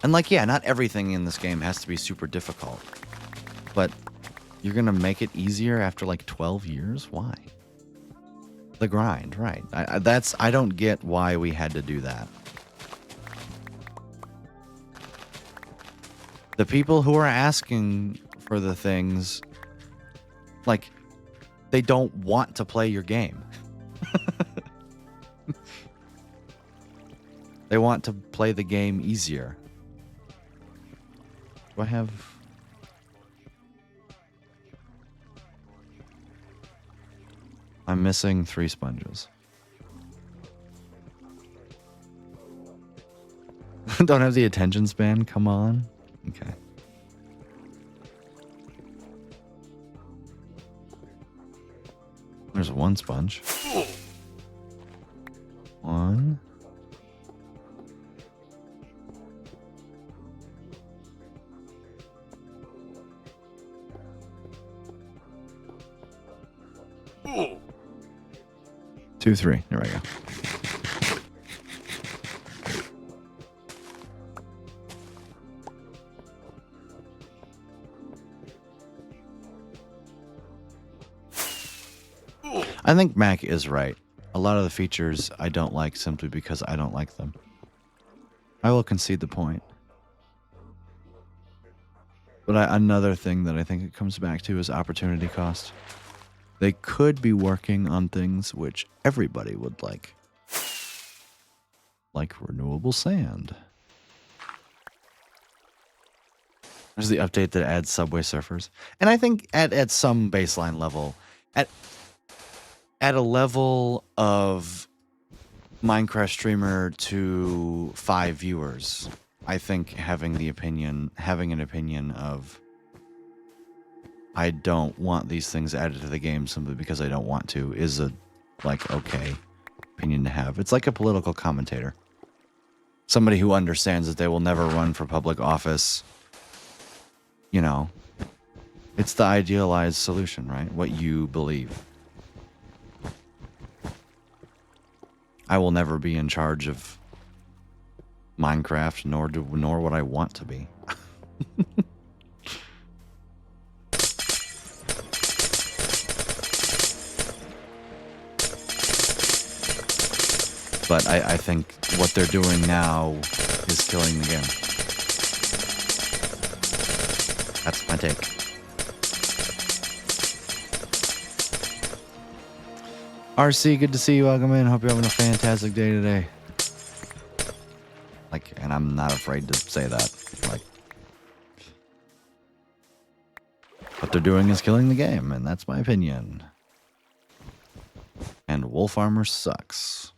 And like, yeah, not everything in this game has to be super difficult. But you're gonna make it easier after like 12 years? Why? The grind, right. I don't get why we had to do that. The people who are asking for the things, like, they don't want to play your game. They want to play the game easier. Do I have... I'm missing 3 sponges. Don't have the attention span? Come on. Okay. There's 1 sponge. 1. Two, 3. There we go. I think Mac is right. A lot of the features I don't like simply because I don't like them. I will concede the point. But another thing that I think it comes back to is opportunity cost. They could be working on things which everybody would like renewable sand. There's the update that adds Subway Surfers. And I think at some baseline level, at a level of Minecraft streamer to 5 viewers, I think having an opinion of I don't want these things added to the game simply because I don't want to is a, like, okay opinion to have. It's like a political commentator. Somebody who understands that they will never run for public office. You know, it's the idealized solution, right? What you believe. I will never be in charge of Minecraft, nor would I want to be. But I think what they're doing now is killing the game. That's my take. RC, good to see you. Welcome in. Hope you're having a fantastic day today. Like, and I'm not afraid to say that. Like, what they're doing is killing the game, and that's my opinion. And Wolf Armor sucks.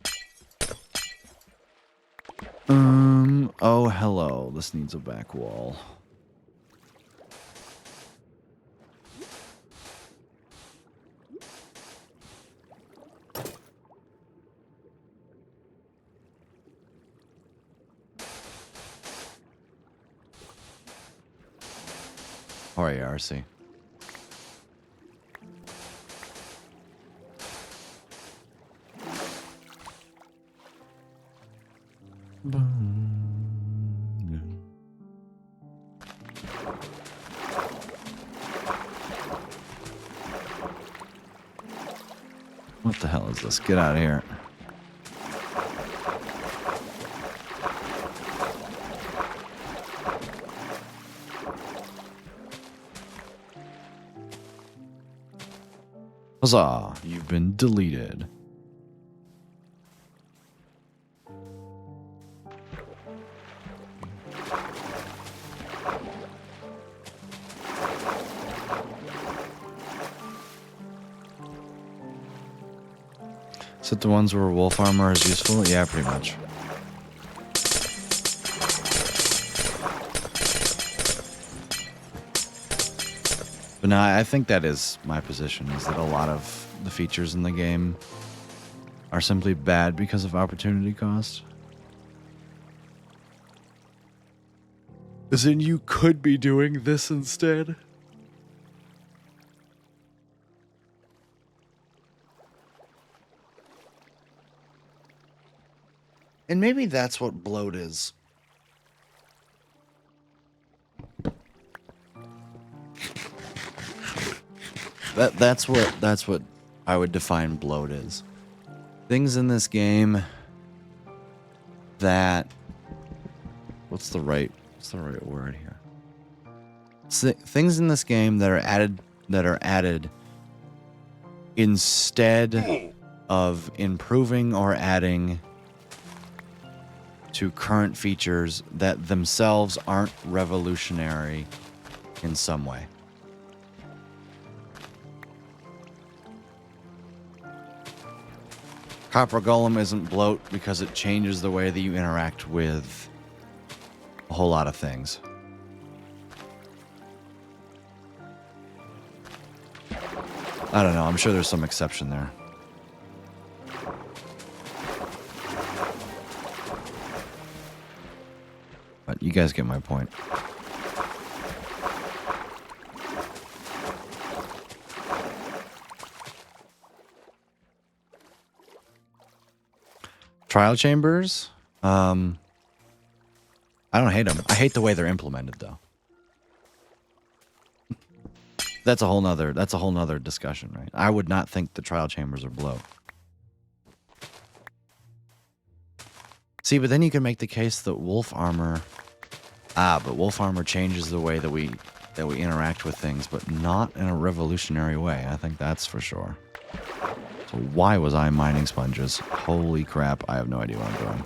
Oh, hello. This needs a back wall. How are you, RC? What the hell is this? Get out of here. Huzzah, you've been deleted. Is it the ones where wolf armor is useful? Yeah, pretty much. But no, I think that is my position, is that a lot of the features in the game are simply bad because of opportunity cost. As in, you could be doing this instead. And maybe that's what bloat is. That's what I would define bloat is. Things in this game that what's the right word here? Things in this game that are added instead of improving or adding to current features that themselves aren't revolutionary in some way. Copper Golem isn't bloat because it changes the way that you interact with a whole lot of things. I don't know. I'm sure there's some exception there. But you guys get my point. Trial chambers? I don't hate them. I hate the way they're implemented, though. That's a whole nother discussion, right? I would not think the trial chambers are bloat. See, but then you can make the case that wolf armor... but wolf armor changes the way that we interact with things, but not in a revolutionary way. I think that's for sure. So why was I mining sponges? Holy crap, I have no idea what I'm doing.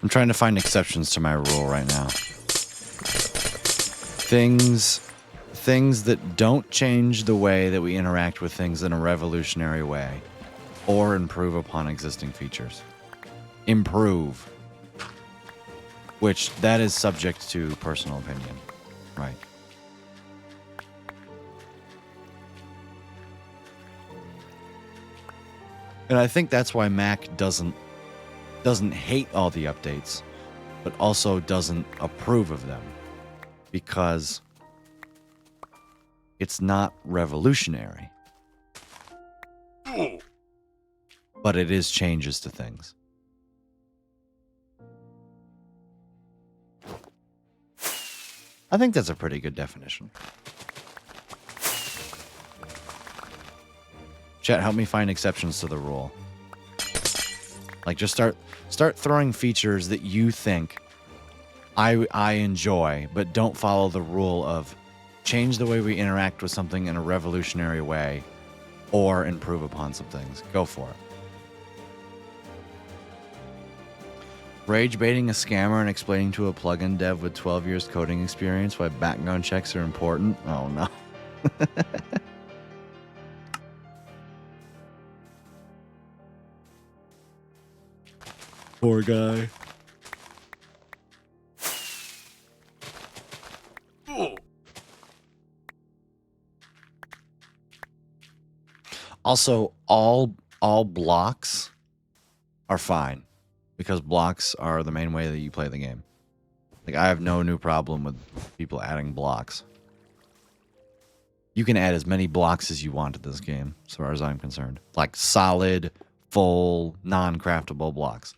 I'm trying to find exceptions to my rule right now. Things that don't change the way that we interact with things in a revolutionary way or improve upon existing features. Improve. Which, that is subject to personal opinion, right? And I think that's why Mac doesn't hate all the updates, but also doesn't approve of them, because it's not revolutionary, but it is changes to things. I think that's a pretty good definition. Chat, help me find exceptions to the rule. Like, just start throwing features that you think I enjoy, but don't follow the rule of change the way we interact with something in a revolutionary way or improve upon some things. Go for it. Rage baiting a scammer and explaining to a plugin dev with 12 years coding experience why background checks are important? Oh, no. Poor guy. Also, all blocks are fine, because blocks are the main way that you play the game. Like, I have no new problem with people adding blocks. You can add as many blocks as you want to this game, as far as I'm concerned. Like, solid, full, non-craftable blocks.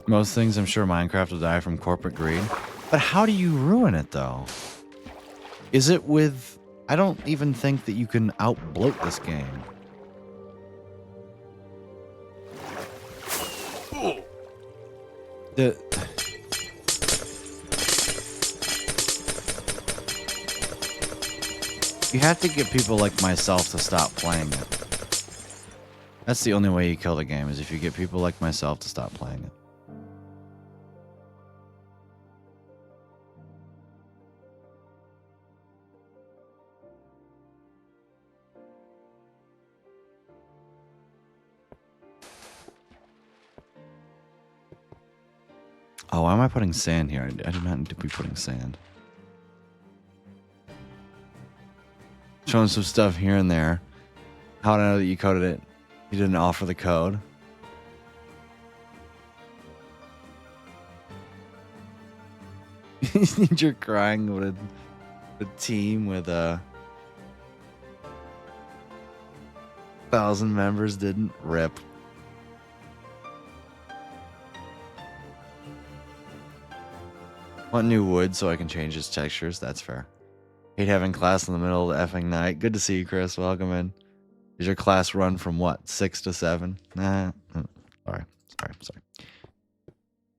Most things, I'm sure Minecraft will die from corporate greed. But how do you ruin it, though? Is it with... I don't even think that you can out-bloat this game. The... You have to get people like myself to stop playing it. That's the only way you kill the game, is if you get people like myself to stop playing it. Oh, why am I putting sand here? I do not need to be putting sand. Showing some stuff here and there. How do I know that you coded it? You didn't offer the code. You're crying with a team with 1,000 members didn't rip. Want new wood so I can change its textures? That's fair. Hate having class in the middle of the effing night. Good to see you, Chris. Welcome in. Is your class run from what? 6 to 7? Nah. Sorry.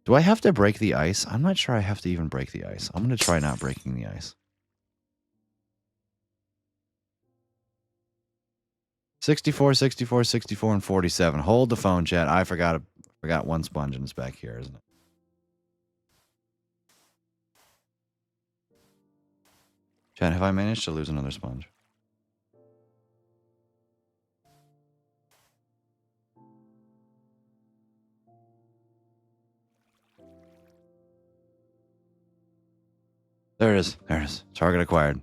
Do I have to break the ice? I'm not sure I have to even break the ice. I'm going to try not breaking the ice. 64, 64, 64, and 47. Hold the phone, chat. I forgot one sponge and it's back here, isn't it? Chat, have I managed to lose another sponge? There it is. There it is. Target acquired.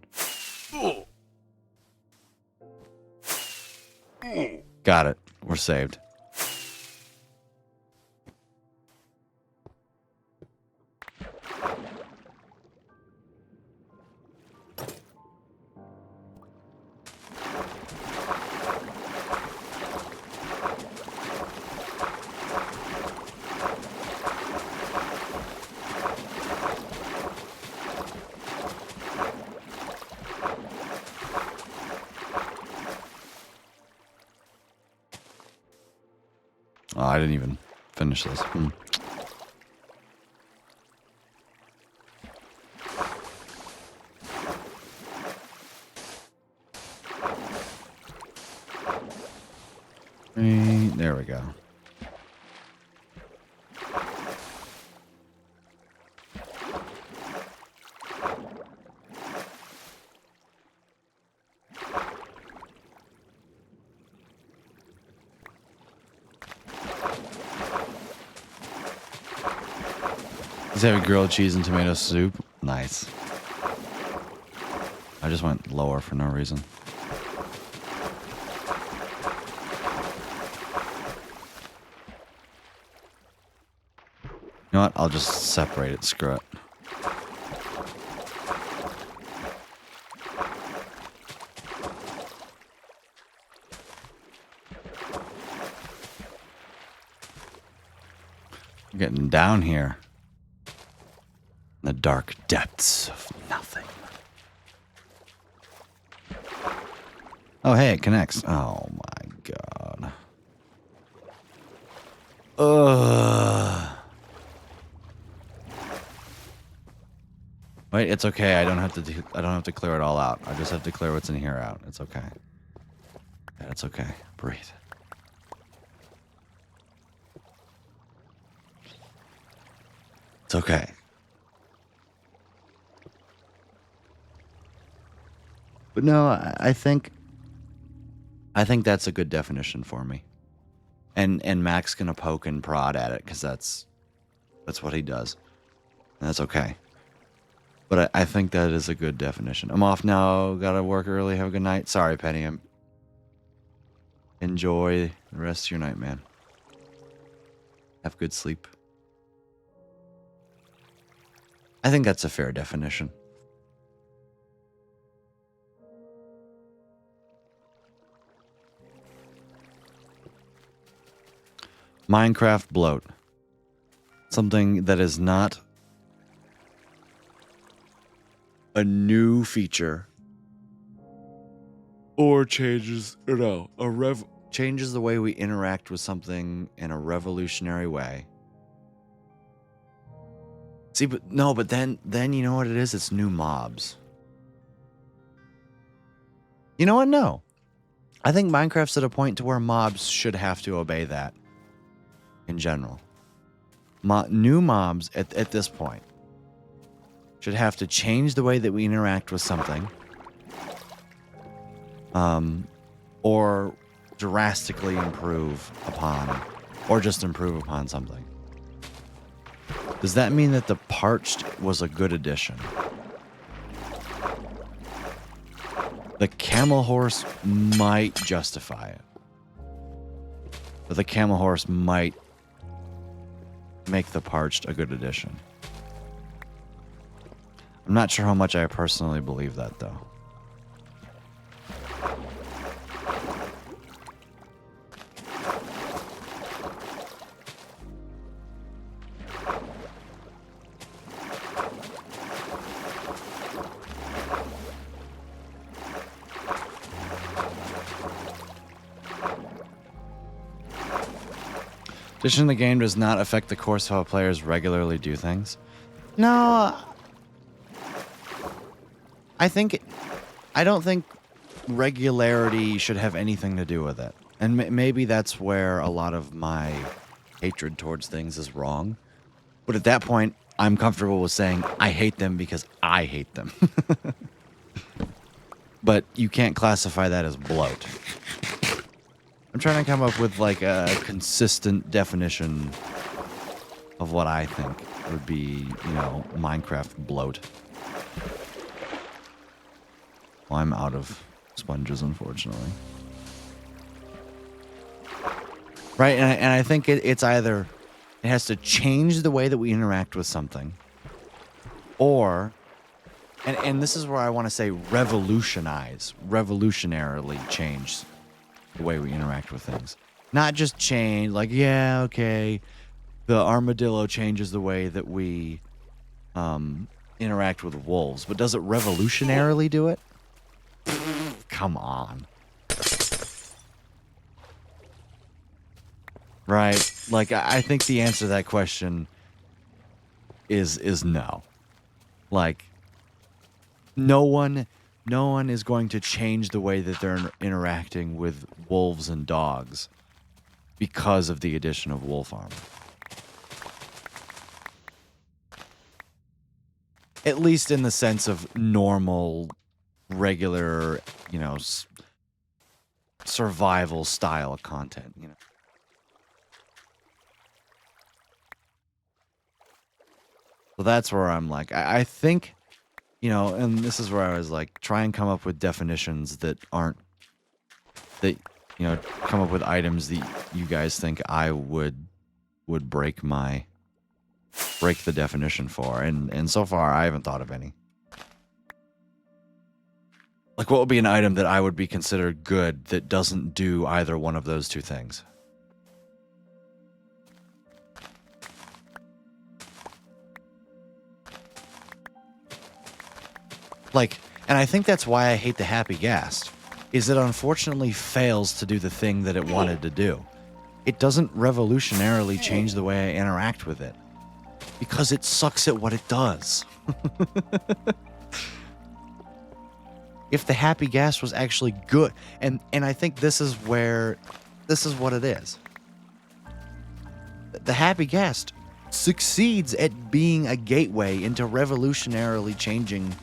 Got it. We're saved. Oh, I didn't even finish this. There we go. Let's have a grilled cheese and tomato soup. Nice. I just went lower for no reason. You know what? I'll just separate it. Screw it. I'm getting down here. In the dark depths of nothing. Oh, hey, it connects. Oh, my God. Ugh. Wait, it's okay. I don't have to clear it all out. I just have to clear what's in here out. It's okay. Yeah, it's okay. Breathe. It's okay. But no, I think that's a good definition for me. And Mac's gonna poke and prod at it because that's what he does. And that's okay. But I think that is a good definition. I'm off now. Gotta work early. Have a good night. Sorry, Penny. Enjoy the rest of your night, man. Have good sleep. I think that's a fair definition. Minecraft bloat. something that is not a new feature or changes changes the way we interact with something in a revolutionary way. See, but then you know what it is? It's new mobs. You know what? No. I think Minecraft's at a point to where mobs should have to obey that in general. New mobs at this point should have to change the way that we interact with something, or drastically improve upon, or just improve upon something. Does that mean that the Parched was a good addition? The Camel Horse might justify it. But the Camel Horse might make the Parched a good addition. I'm not sure how much I personally believe that, though. Addition to the game does not affect the course of how players regularly do things. No, I don't think regularity should have anything to do with it. And maybe that's where a lot of my hatred towards things is wrong. But at that point, I'm comfortable with saying I hate them because I hate them. But you can't classify that as bloat. I'm trying to come up with like a consistent definition of what I think would be, Minecraft bloat. Well, I'm out of sponges, unfortunately. Right, and I think it's either it has to change the way that we interact with something, or, and this is where I want to say revolutionarily change the way we interact with things. Not just change, like, yeah, okay, the armadillo changes the way that we interact with wolves, but does it revolutionarily do it? Come on. Right? Like, I think the answer to that question is no. Like, no one is going to change the way that they're interacting with wolves and dogs because of the addition of wolf armor. At least in the sense of normal, regular, survival style content, So that's where I'm like, I think, and this is where I was like, try and come up with definitions that aren't, that, come up with items that you guys think I would break the definition for. And so far, I haven't thought of any. Like, what would be an item that I would be considered good that doesn't do either one of those two things? Like, and I think that's why I hate the Happy Ghast, is it unfortunately fails to do the thing that it wanted to do. It doesn't revolutionarily change the way I interact with it, because it sucks at what it does. If the Happy Ghast was actually good, and I think this is what it is. The Happy Ghast succeeds at being a gateway into revolutionarily changing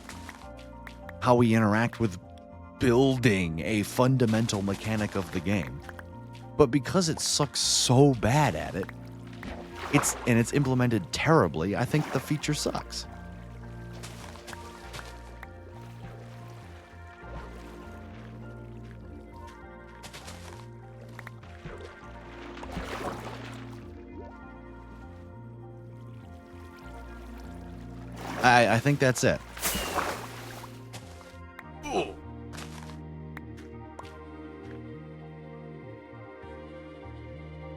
how we interact with building a fundamental mechanic of the game. But because it sucks so bad at it, it's implemented terribly, I think the feature sucks. I think that's it.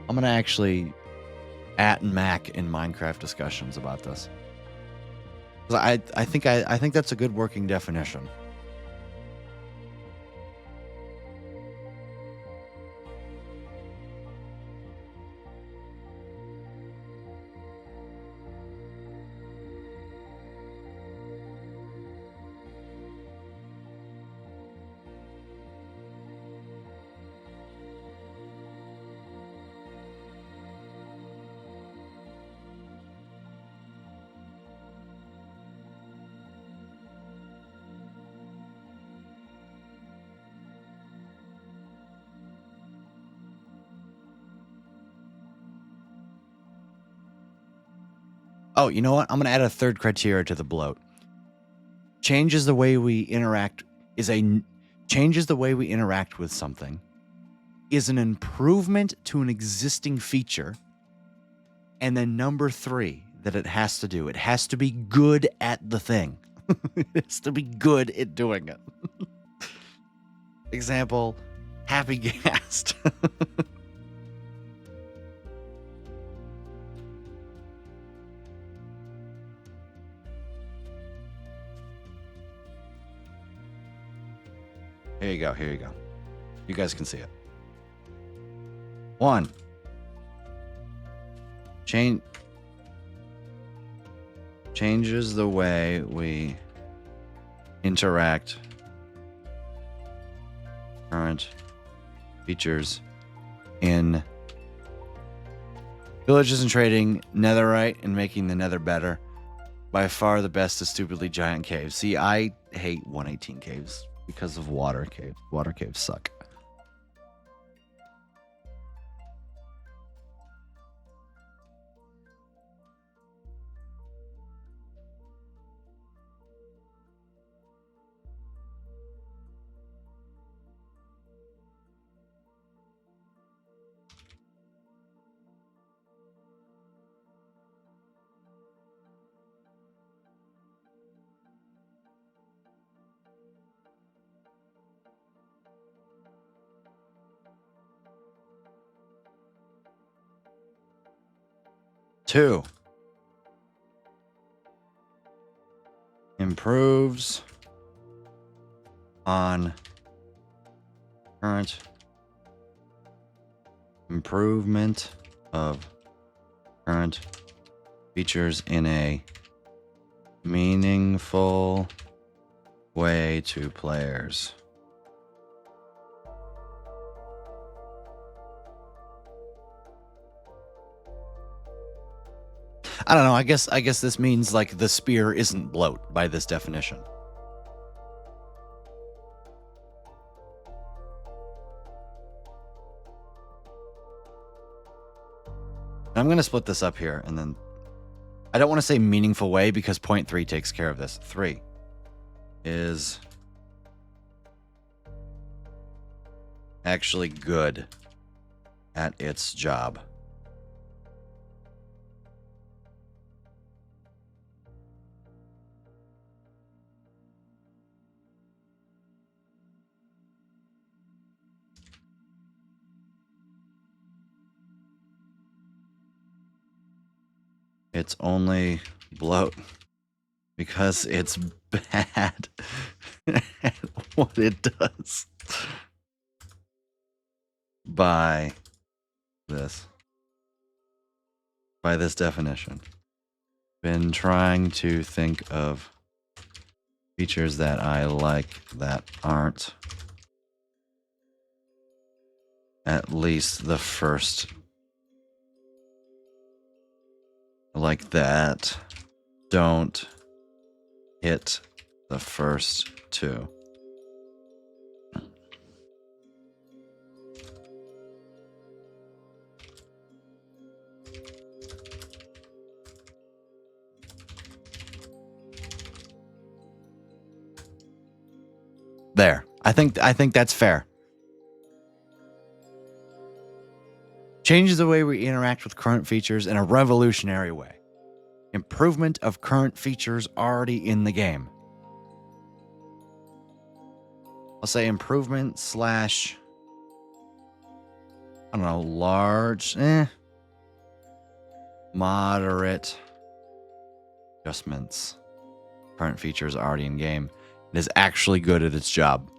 I'm gonna actually at Mac in Minecraft discussions about this. 'Cause I think that's a good working definition. Oh, you know what? I'm going to add a third criteria to the bloat. Changes the way we interact changes the way we interact with something is an improvement to an existing feature. And then number 3 that it has to be good at the thing. It has to be good at doing it. Example, Happy Gassed. Here you go. You guys can see it. 1. Changes the way we interact. Current features in Villages and Trading, Netherite, and making the Nether better. By far the best is stupidly giant caves. See, I hate 118 caves because of water caves. Water caves suck. Two, improves on current improvement of current features in a meaningful way to players. I don't know. I guess this means like the spear isn't bloat by this definition. I'm going to split this up here, and then I don't want to say meaningful way because point 3 takes care of this. 3 is actually good at its job. It's only bloat because it's bad at what it does. By this definition. Been trying to think of features that I like that aren't at least the first. Like that don't hit the first 2. There. I think that's fair. Changes the way we interact with current features in a revolutionary way. Improvement of current features already in the game. I'll say improvement / I don't know, large. Moderate adjustments. Current features already in game. It is actually good at its job.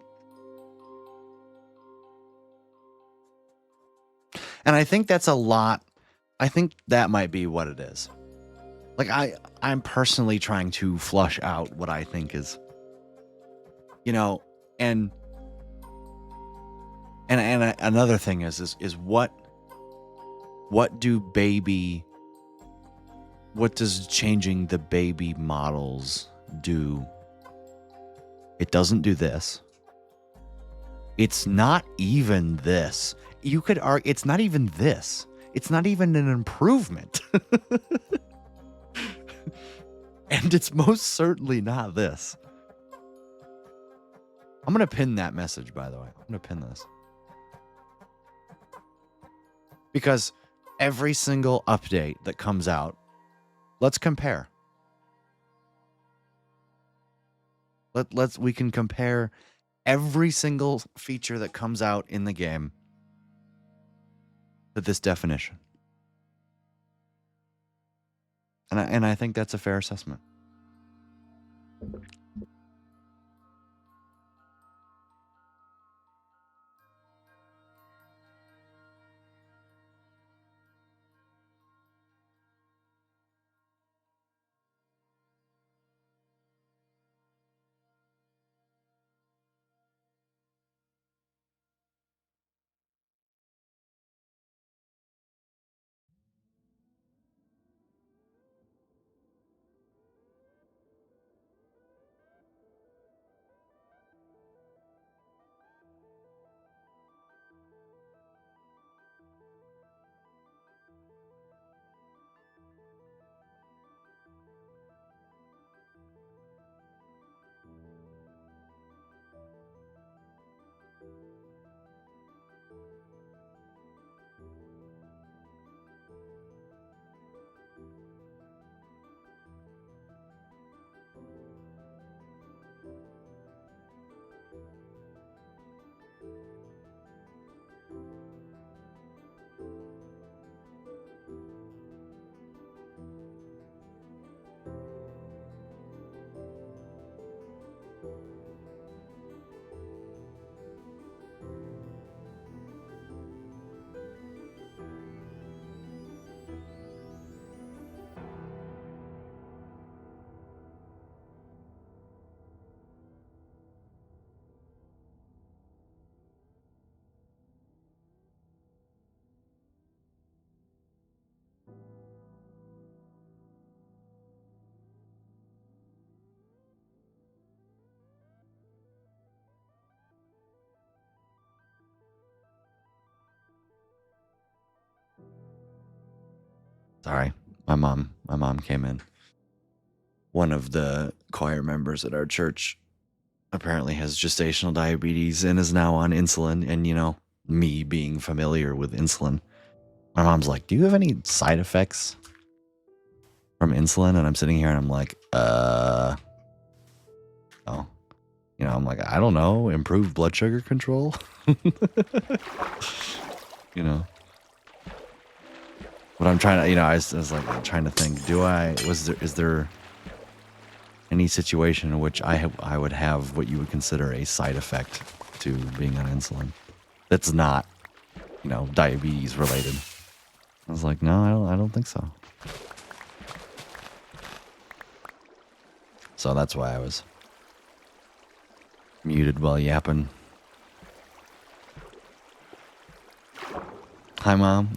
And I think that's a lot. I think that might be what it is. Like I'm personally trying to flush out what I think is, and another thing is what does changing the baby models do? It doesn't do this. It's not even this. You could argue it's not even this. It's not even an improvement. And it's most certainly not this. I'm going to pin that message, by the way. I'm going to pin this. Because every single update that comes out, let's compare. We can compare every single feature that comes out in the game to this definition. And I think that's a fair assessment. Sorry, my mom came in. One of the choir members at our church apparently has gestational diabetes and is now on insulin. And, me being familiar with insulin, my mom's like, do you have any side effects from insulin? And I'm sitting here and I'm like, oh. I'm like, I don't know, improved blood sugar control? But I'm trying to, I was like trying to think, is there any situation in which I would have what you would consider a side effect to being on insulin that's not, diabetes related? I was like, no, I don't think so. So that's why I was muted while yapping. Hi, Mom.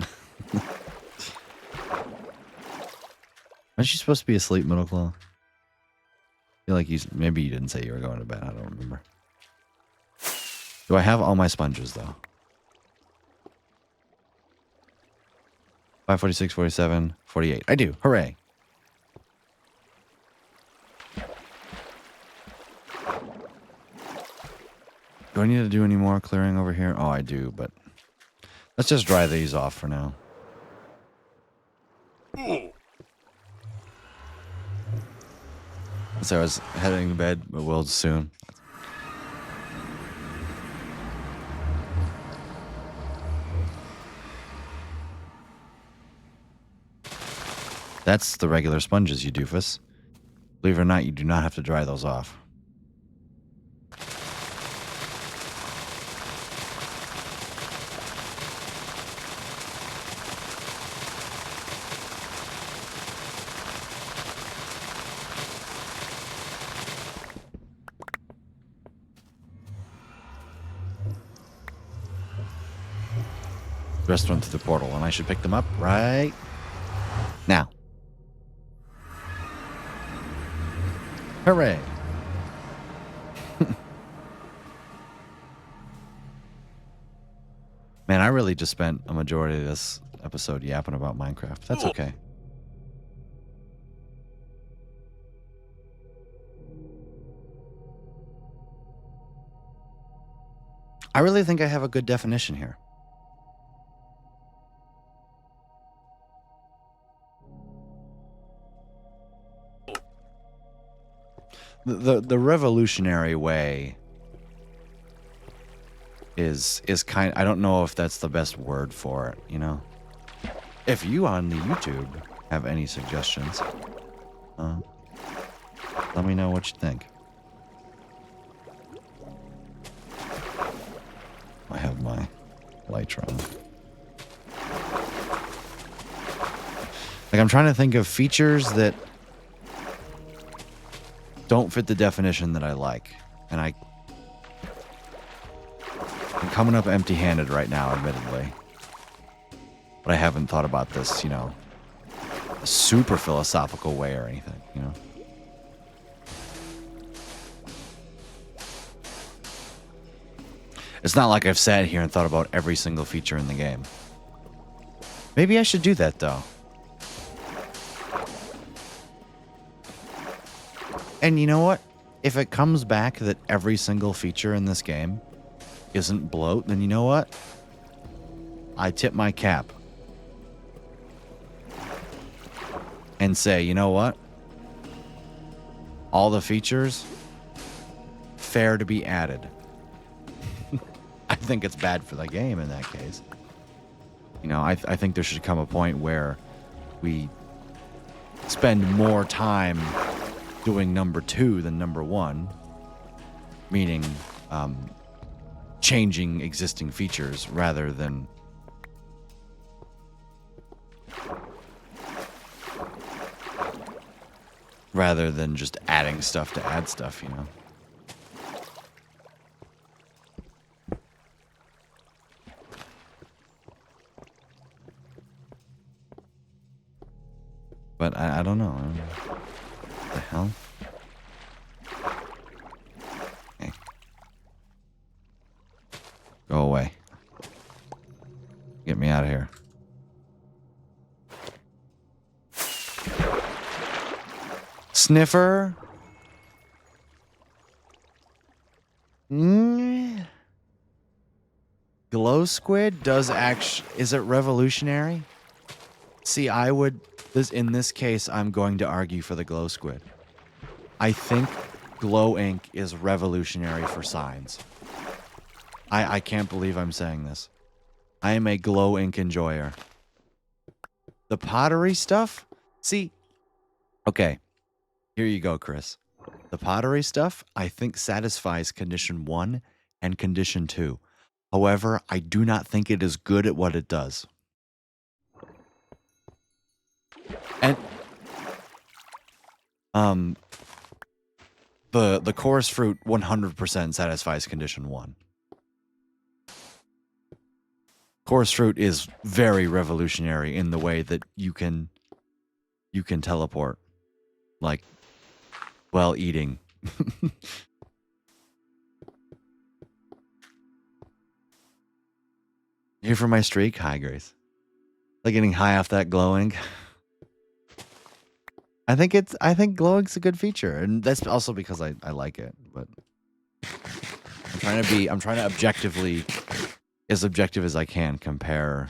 Aren't you supposed to be asleep, Middle Claw? I feel like maybe you didn't say you were going to bed. I don't remember. Do I have all my sponges, though? 546, 47, 48. I do. Hooray. Do I need to do any more clearing over here? Oh, I do, but let's just dry these off for now. So I was heading to bed, but we'll soon. That's the regular sponges, you doofus. Believe it or not, you do not have to dry those off. The rest went through the portal, and I should pick them up right now. Hooray! Man, I really just spent a majority of this episode yapping about Minecraft. That's okay. I really think I have a good definition here. The revolutionary way is kind. I don't know if that's the best word for it. You know, if you on the YouTube have any suggestions, let me know what you think. I have my Lytron. Like, I'm trying to think of features that don't fit the definition that I like. And I'm coming up empty-handed right now, admittedly. But I haven't thought about this, you know, a super philosophical way or anything, you know. It's not like I've sat here and thought about every single feature in the game. Maybe I should do that, though. And you know what? If it comes back that every single feature in this game isn't bloat, then you know what? I tip my cap. And say, you know what? All the features, fair to be added. I think it's bad for the game in that case. You know, I think there should come a point where we spend more time doing number 2 than number 1, meaning changing existing features rather than just adding stuff to add stuff, you know. But I don't know. What the hell? Okay. Go away. Get me out of here. Sniffer? Glow squid does is it revolutionary? See, I would in this case I'm going to argue for the glow squid. I think glow ink is revolutionary for signs. I can't believe I'm saying this. I am a glow ink enjoyer. The pottery stuff? See, okay. Here you go, Chris. The pottery stuff, I think, satisfies condition 1 and condition 2. However, I do not think it is good at what it does. And the chorus fruit 100% satisfies condition 1. Chorus fruit is very revolutionary in the way that you can teleport, like, while eating. Here for my streak? Hi, Grace. Like getting high off that glowing. I think glowing's a good feature, and that's also because I like it, but I'm trying to objectively, as objective as I can, compare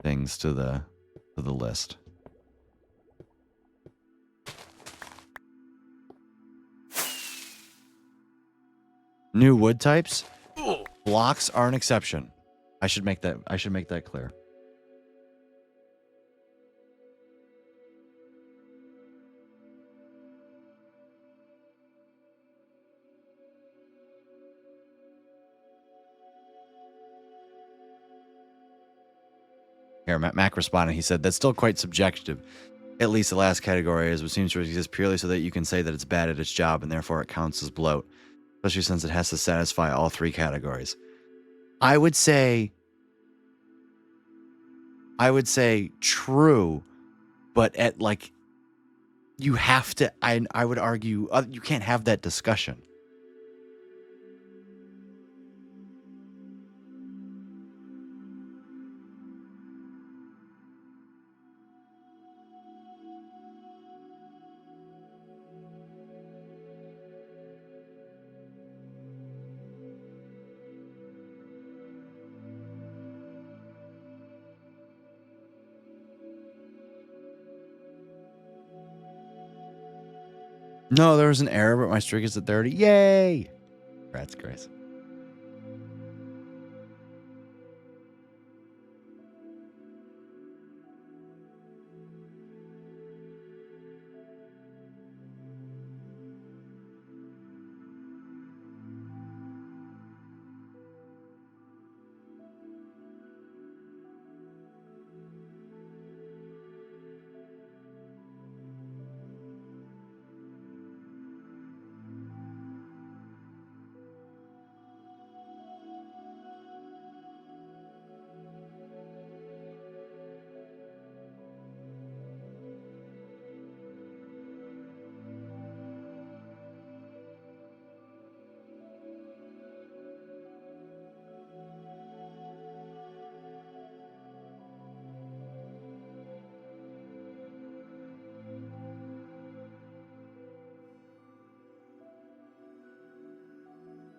things to the list. New wood types? Blocks are an exception. I should make that clear. Here, Mac responded. He said, that's still quite subjective. At least the last category is what seems to exist purely so that you can say that it's bad at its job and therefore it counts as bloat, especially since it has to satisfy all three categories. I would say true, but at like, you have to, I would argue, you can't have that discussion. No, there was an error, but my streak is at 30. Yay! Congrats, Grace.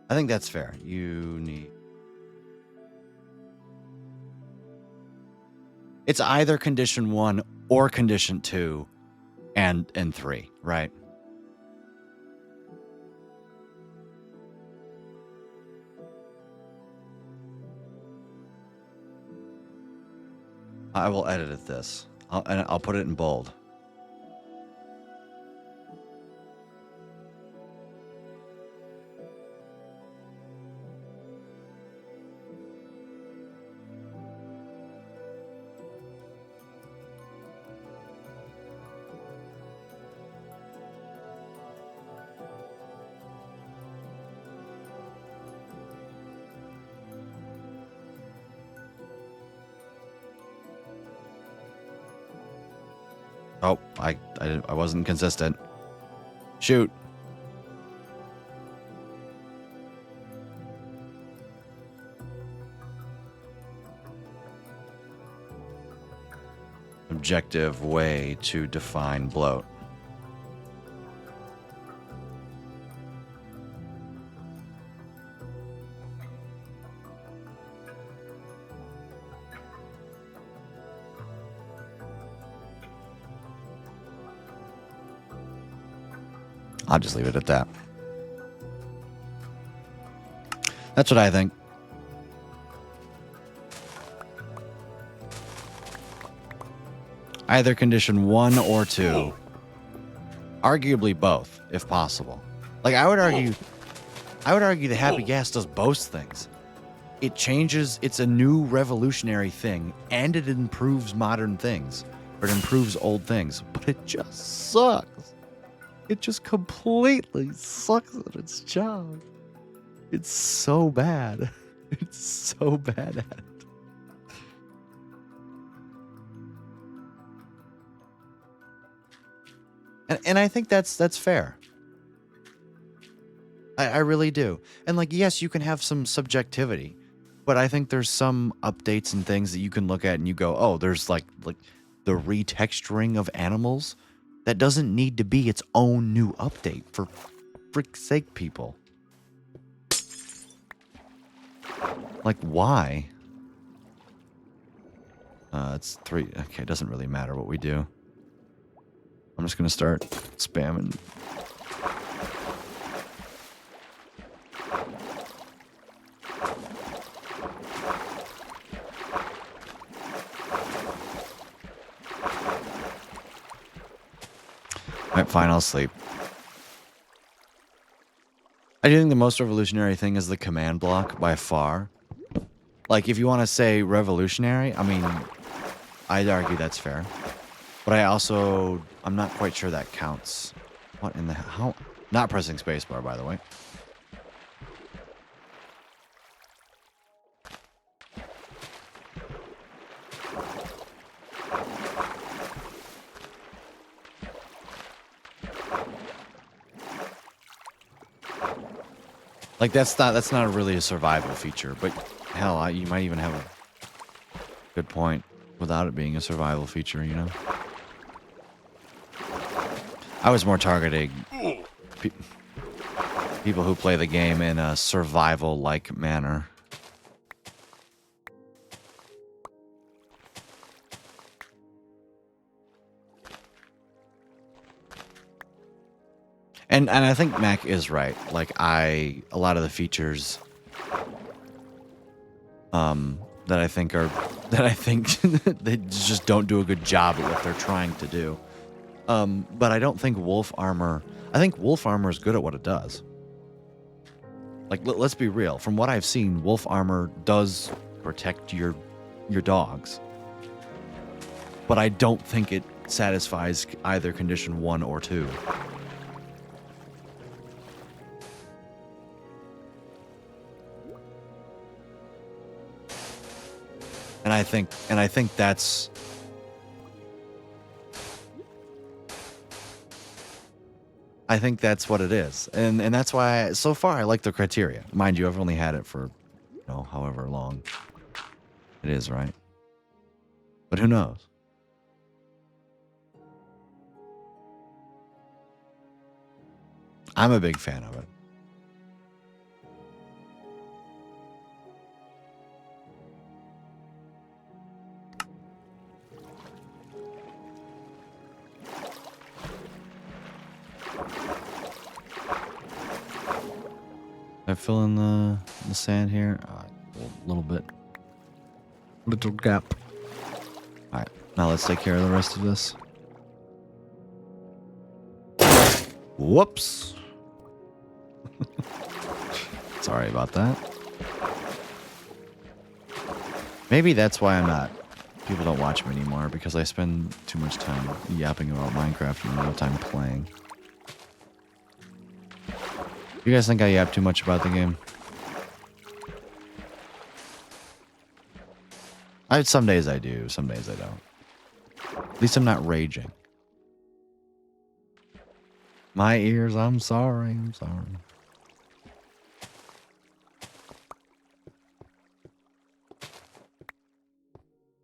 I think that's fair. You need... It's either condition 1 or condition 2 and 3, right? I will edit this. I'll put it in bold. Oh, I wasn't consistent. Shoot. Objective way to define bloat. I'll just leave it at that. That's what I think. Either condition 1 or 2. Arguably both, if possible. Like, I would argue the happy gas does both things. It changes, it's a new revolutionary thing, and it improves modern things. Or it improves old things. But it just sucks. It just completely sucks at its job. It's so bad. It's so bad at it. And I think that's fair. I really do. And like, yes, you can have some subjectivity, but I think there's some updates and things that you can look at and you go, oh, there's like the retexturing of animals. That doesn't need to be its own new update, for frick's sake, people. Like, why? It's 3. Okay, it doesn't really matter what we do. I'm just going to start spamming. Alright, fine, I'll sleep. I do think the most revolutionary thing is the command block by far. Like, if you want to say revolutionary, I mean, I'd argue that's fair. But I'm not quite sure that counts. What in the how? Not pressing spacebar, by the way. Like that's not really a survival feature, but hell, you might even have a good point without it being a survival feature, you know? I was more targeting people who play the game in a survival-like manner. And I think Mac is right. Like a lot of the features that I think they just don't do a good job at what they're trying to do. But I don't think Wolf Armor. I think Wolf Armor is good at what it does. Like let's be real. From what I've seen, Wolf Armor does protect your dogs. But I don't think it satisfies either condition 1 or 2. And I think that's what it is. And that's why so far I like the criteria. Mind you, I've only had it for, however long it is, right? But who knows? I'm a big fan of it. I fill in the sand here. A little bit. Little gap. All right. Now let's take care of the rest of this. Whoops. Sorry about that. Maybe that's why people don't watch me anymore, because I spend too much time yapping about Minecraft and no time playing. You guys think I yap too much about the game? Some days I do, some days I don't. At least I'm not raging. My ears, I'm sorry.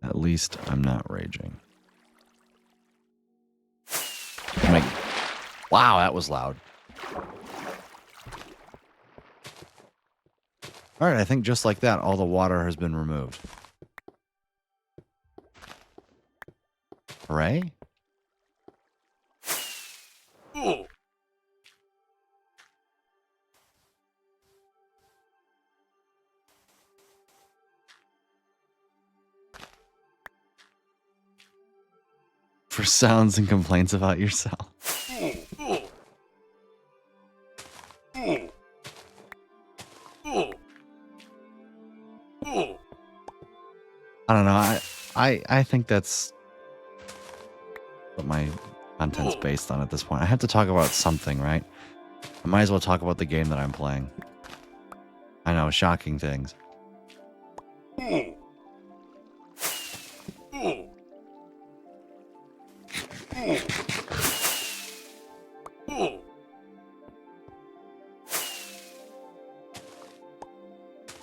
At least I'm not raging. Wow, that was loud. All right, I think just like that, all the water has been removed. Hooray? For sounds and complaints about yourself. I don't know. I think that's what my content's based on at this point. I have to talk about something, right? I might as well talk about the game that I'm playing. I know, shocking things.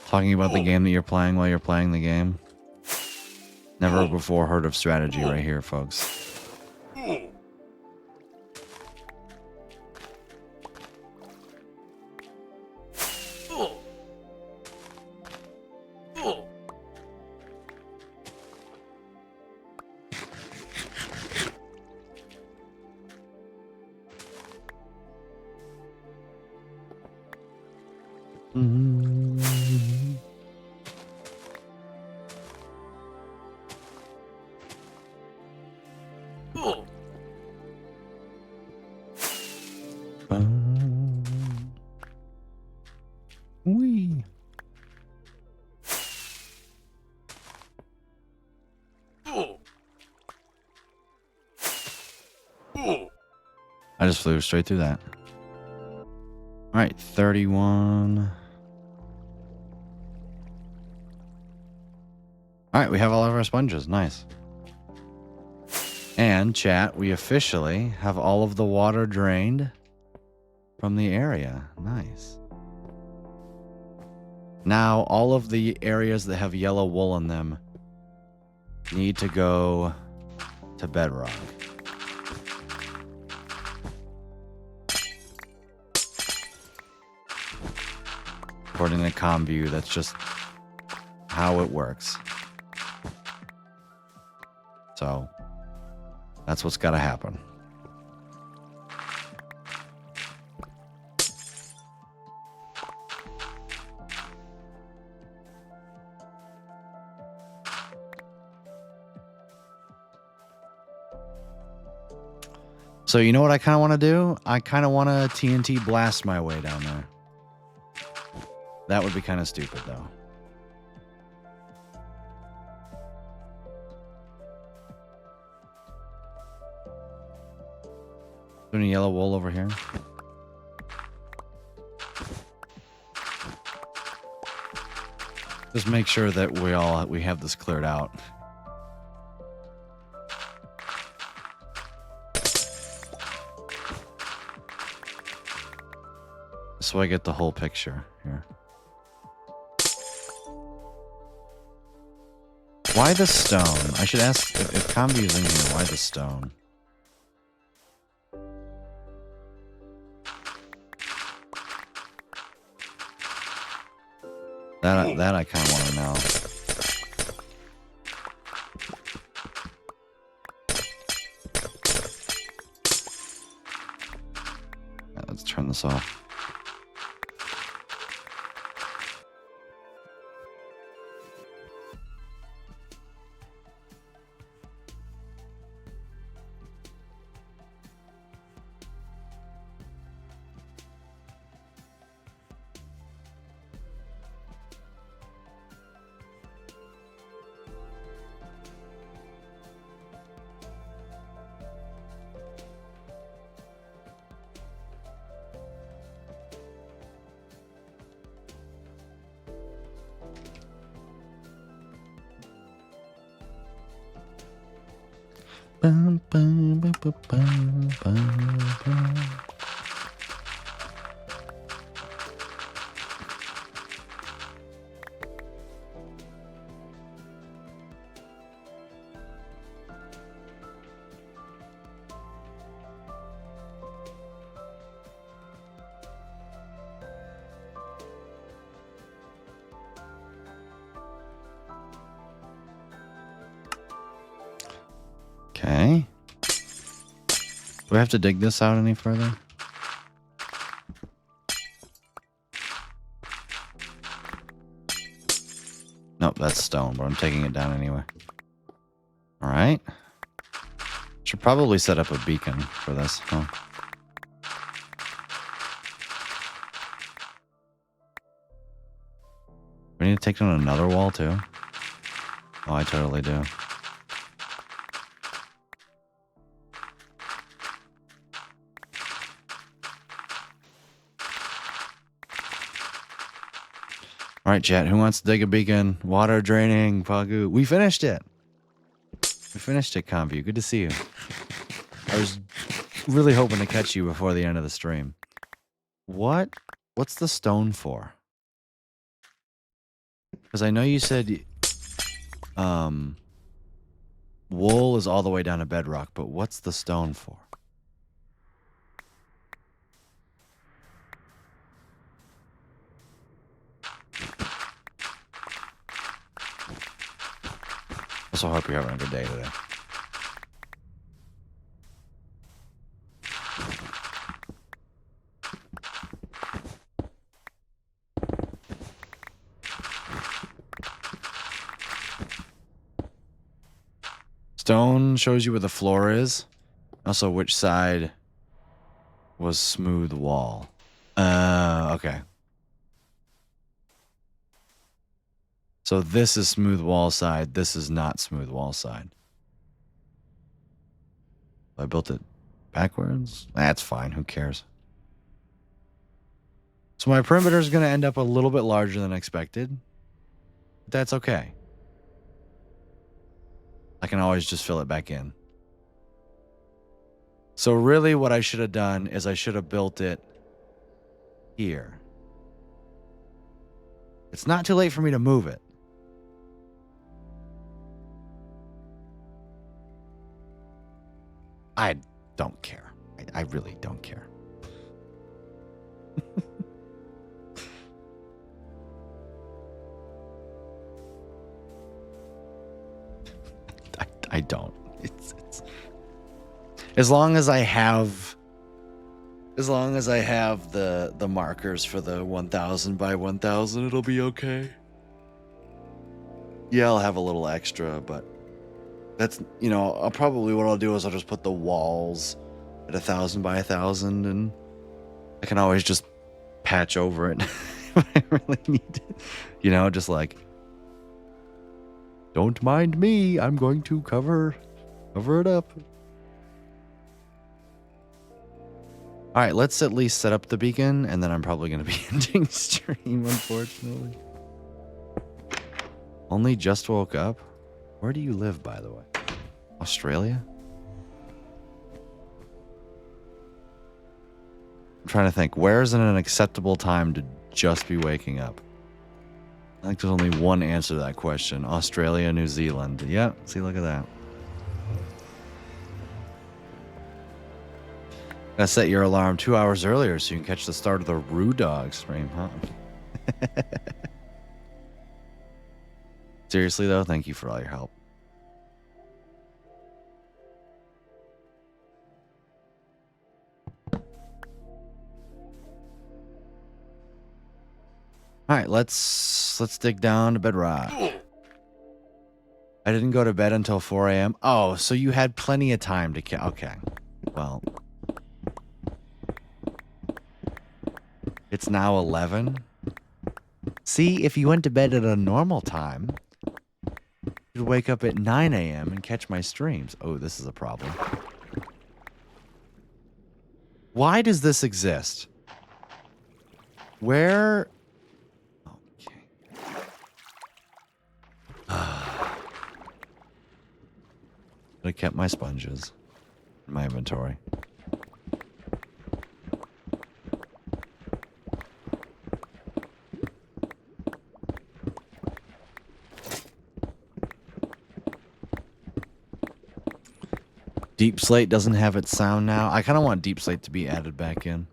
Talking about the game that you're playing while you're playing the game. Never before heard of strategy right here, folks. Wee. I just flew straight through that. All right, 31. All right, we have all of our sponges. Nice. And chat, we officially have all of the water drained from the area. Nice. Now, all of the areas that have yellow wool in them need to go to bedrock. According to ComView, that's just how it works. So, that's what's got to happen. So you know what I kind of want to do? I kind of want to TNT blast my way down there. That would be kind of stupid, though. Is there any yellow wool over here? Just make sure that we have this cleared out. So I get the whole picture here. Why the stone? I should ask if ComView is in here, why the stone? That I kind of want to know. Let's turn this off. Bum, bum, bum, bum, bum, bum, bum. Okay. Do I have to dig this out any further? Nope, that's stone, but I'm taking it down anyway. All right. Should probably set up a beacon for this, huh? We need to take down another wall too. Oh, I totally do. All right, chat. Who wants to dig a beacon? Water draining, Pagu. We finished it. We finished it, ComView. Good to see you. I was really hoping to catch you before the end of the stream. What's the stone for? Because I know you said wool is all the way down to bedrock, but what's the stone for? Also hope you're having a good day today. Stone shows you where the floor is. Also, which side was smooth wall. Okay. So this is smooth wall side. This is not smooth wall side. I built it backwards. That's fine. Who cares? So my perimeter is going to end up a little bit larger than expected. But that's okay. I can always just fill it back in. So really what I should have done is I should have built it here. It's not too late for me to move it. I don't care. I really don't care. I don't. It's as long as I have the markers for the 1000 by 1000, it'll be okay. Yeah, I'll have a little extra, but that's, you know, what I'll do is I'll just put the walls at 1000 by 1000, and I can always just patch over it if I really need it. You know, just like, don't mind me, I'm going to cover it up. All right, let's at least set up the beacon, and then I'm probably going to be ending stream, unfortunately. Only just woke up? Where do you live, by the way? Australia? I'm trying to think. Where is an acceptable time to just be waking up? I think there's only one answer to that question. Australia, New Zealand. Yeah, see, look at that. Gotta set your alarm 2 hours earlier so you can catch the start of the Roo Dog stream, huh? Seriously, though, thank you for all your help. All right, let's dig down to bedrock. I didn't go to bed until 4 a.m. Oh, so you had plenty of time to okay. Well, it's now 11. See, if you went to bed at a normal time, you'd wake up at 9 a.m. and catch my streams. Oh, this is a problem. Why does this exist? Where... I kept my sponges in my inventory. Deep Slate doesn't have its sound now. I kind of want Deep Slate to be added back in.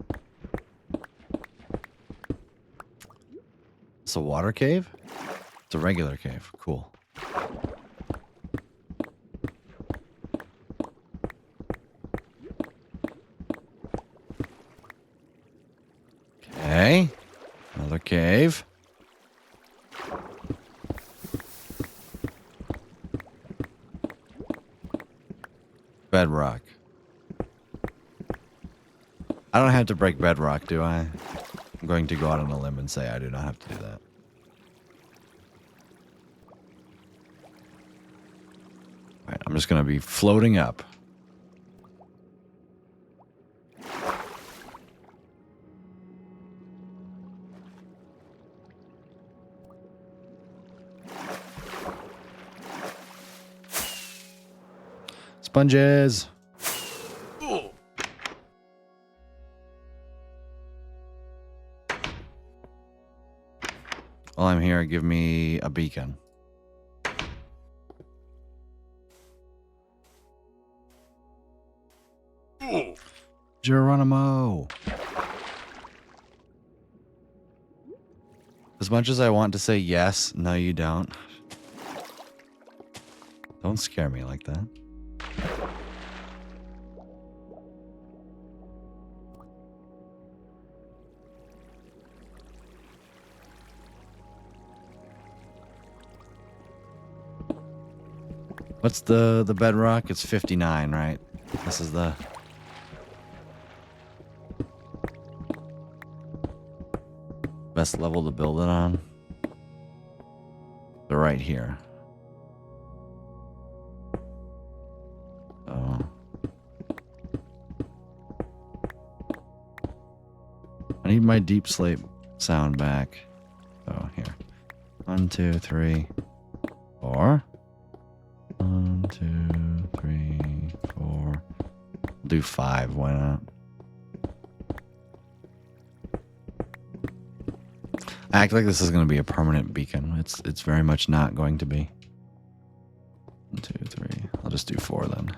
It's a water cave? It's a regular cave. Cool. Okay. Another cave. Bedrock. I don't have to break bedrock, do I? I'm going to go out on a limb and say I do not have to do that. Alright, I'm just going to be floating up. Sponges. While I'm here, give me a beacon. Geronimo. As much as I want to say yes, no you don't. Don't scare me like that. What's the bedrock? It's 59, right? This is the... best level to build it on. They're right here. So... my deep sleep sound back. So here. 1, 2, 3, 4. 1, 2, 3, 4. Do 5. Why not? I act like this is going to be a permanent beacon. It's very much not going to be. 1, 2, 3. I'll just do 4 then.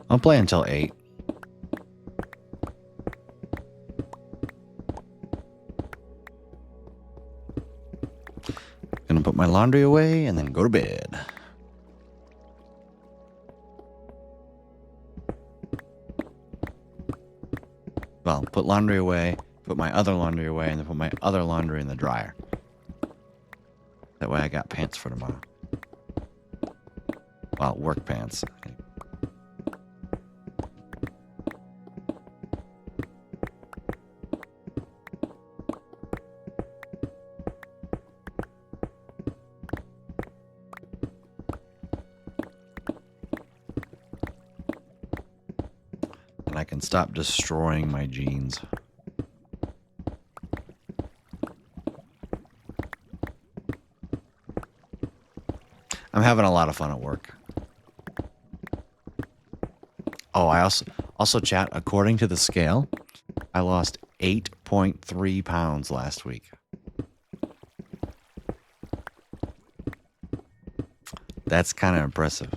I'll play until 8. Gonna put my laundry away and then go to bed. Well, put laundry away, put my other laundry away, and then put my other laundry in the dryer. That way I got pants for tomorrow. Well, work pants. I can stop destroying my jeans. I'm having a lot of fun at work. Oh, I also chat, according to the scale, I lost 8.3 pounds last week. That's kind of impressive.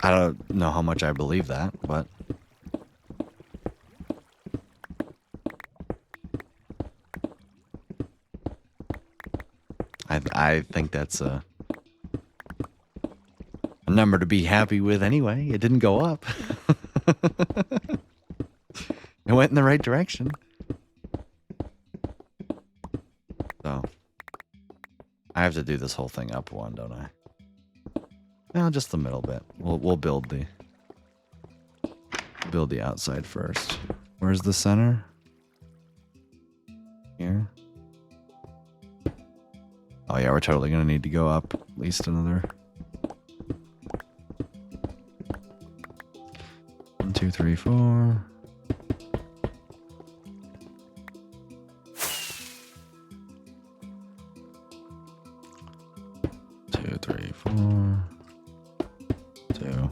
I don't know how much I believe that, but I think that's a number to be happy with anyway. It didn't go up. It went in the right direction. So I have to do this whole thing up one, don't I? No, just the middle bit. We'll build the outside first. Where's the center? Here. Oh yeah, we're totally gonna need to go up at least another 1, 2, 3, 4. Two, 3, 4. 2,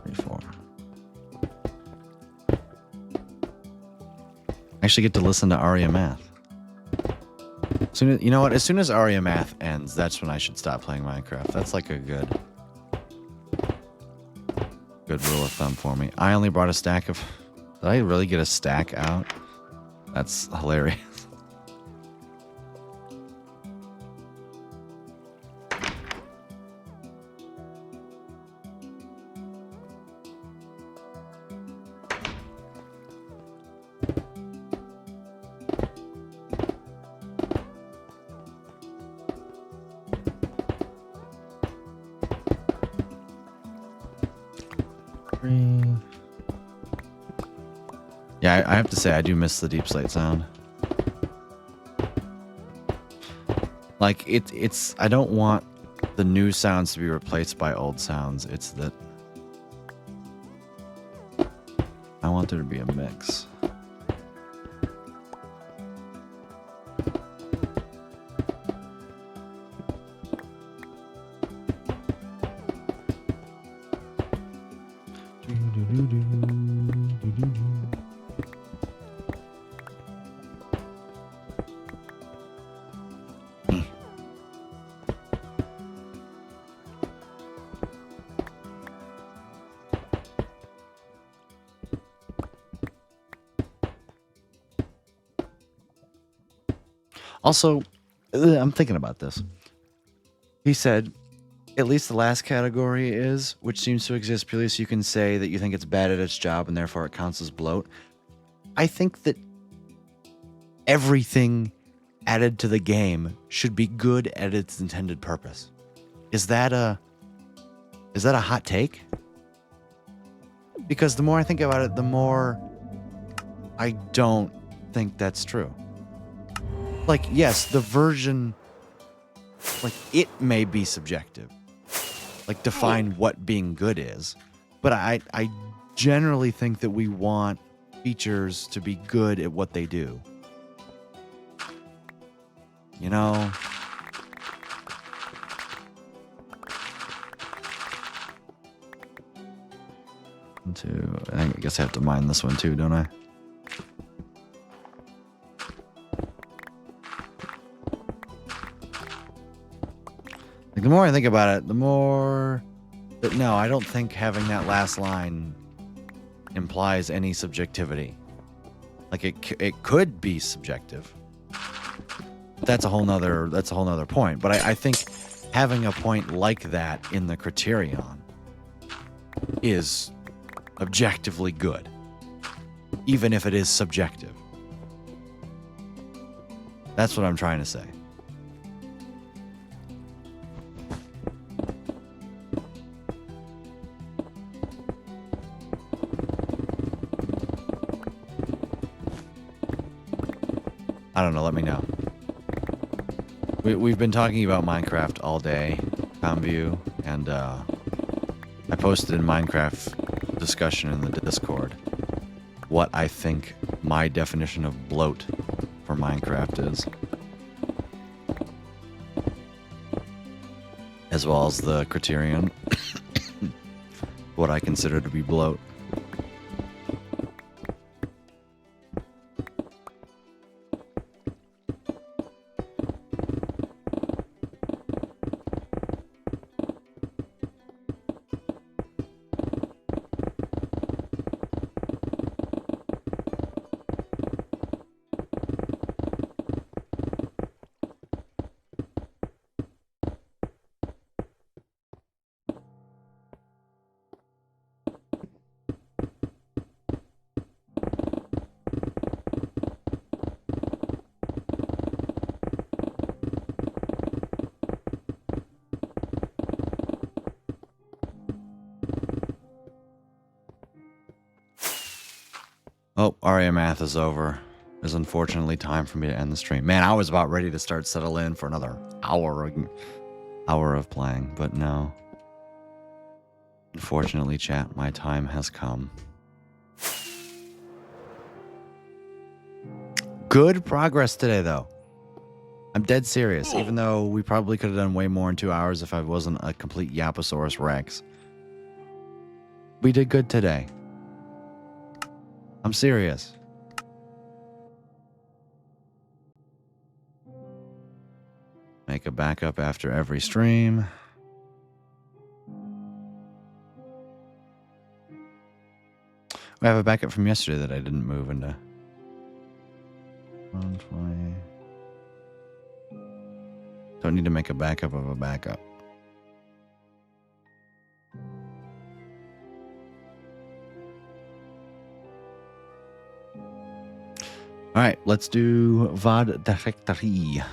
3, 4. I actually get to listen to Aria Math. You know what? As soon as Aria Math ends, that's when I should stop playing Minecraft. That's like a good rule of thumb for me. I only brought a stack of... Did I really get a stack out? That's hilarious. Yeah, I have to say, I do miss the deep slate sound. Like, it's I don't want the new sounds to be replaced by old sounds. It's that I want there to be a mix. Also, I'm thinking about this. He said, at least the last category is, which seems to exist purely so you can say that you think it's bad at its job and therefore it counts as bloat. I think that everything added to the game should be good at its intended purpose. Is that a hot take? Because the more I think about it, the more I don't think that's true. Like, yes, the version, like, it may be subjective. Like, define what being good is. But I generally think that we want features to be good at what they do. You know? I guess I have to mine this one too, don't I? Like, the more I think about it, the more... But no, I don't think having that last line implies any subjectivity. Like, it could be subjective. That's a whole nother point. But I think having a point like that in the criterion is objectively good, even if it is subjective. That's what I'm trying to say. I don't know, let me know. We've been talking about Minecraft all day, Comview, and I posted in Minecraft discussion in the Discord what I think my definition of bloat for Minecraft is. As well as the criterion, what I consider to be bloat. Oh, Aria Math is over. It's unfortunately time for me to end the stream. Man, I was about ready to start settle in for another hour of playing, but no. Unfortunately, chat, my time has come. Good progress today, though. I'm dead serious, even though we probably could have done way more in 2 hours if I wasn't a complete Yaposaurus Rex. We did good today. I'm serious. Make a backup after every stream. I have a backup from yesterday that I didn't move into. 120. Don't need to make a backup of a backup. All right, let's do VOD Directory.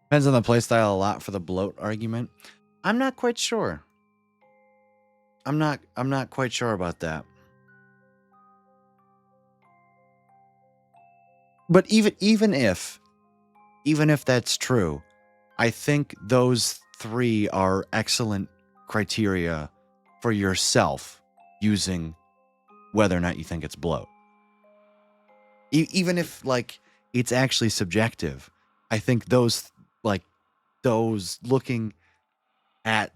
Depends on the playstyle a lot for the bloat argument. I'm not quite sure. I'm not quite sure about that. But even if that's true, I think those three are excellent criteria for yourself using whether or not you think it's bloat. Even if, like, it's actually subjective, I think those looking at,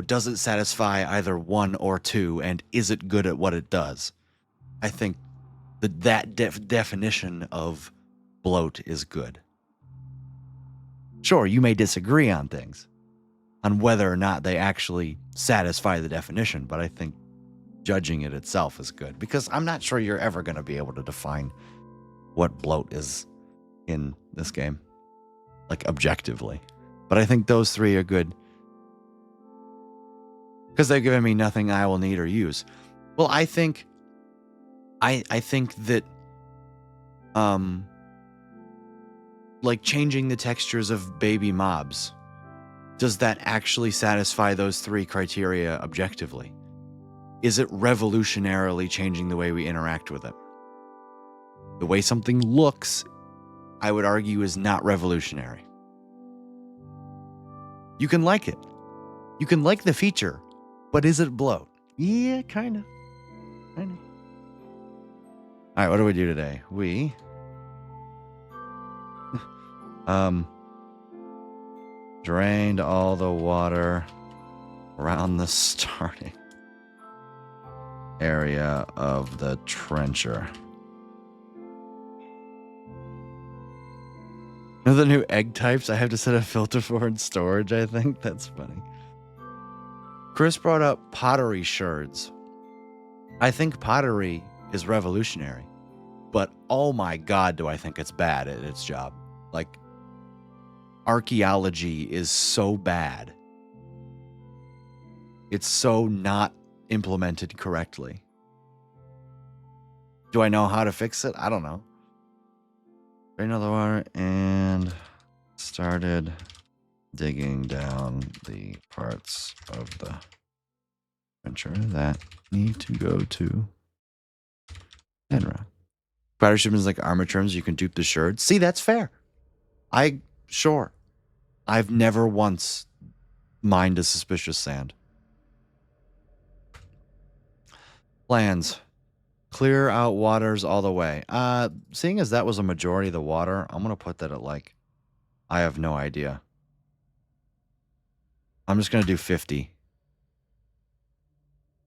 does it satisfy either one or two, and is it good at what it does? I think that definition of bloat is good. Sure, you may disagree on things, on whether or not they actually satisfy the definition, but I think judging it itself is good, because I'm not sure you're ever going to be able to define what bloat is in this game, like, objectively. But I think those three are good because they've given me nothing I will need or use. Well, I think that like changing the textures of baby mobs, does that actually satisfy those 3 criteria objectively? Is it revolutionarily changing the way we interact with it? The way something looks, I would argue, is not revolutionary. You can like it. You can like the feature, but is it bloat? Yeah, kind of. All right, what do we do today? We drained all the water around the starting area of the trencher. You know the new egg types I have to set a filter for in storage, I think? That's funny. Chris brought up pottery sherds. I think pottery is revolutionary, but oh my god, do I think it's bad at its job. Like, archaeology is so bad. It's so not implemented correctly. Do I know how to fix it? I don't know. Drain all the water and started digging down the parts of the trencher that need to go to Enra. Battery shipments like armor terms, you can dupe the sherd. See, that's fair. Sure. I've never once mined a suspicious sand. Plans. Clear out waters all the way. Seeing as that was a majority of the water, I'm going to put that at like, I have no idea. I'm just going to do 50.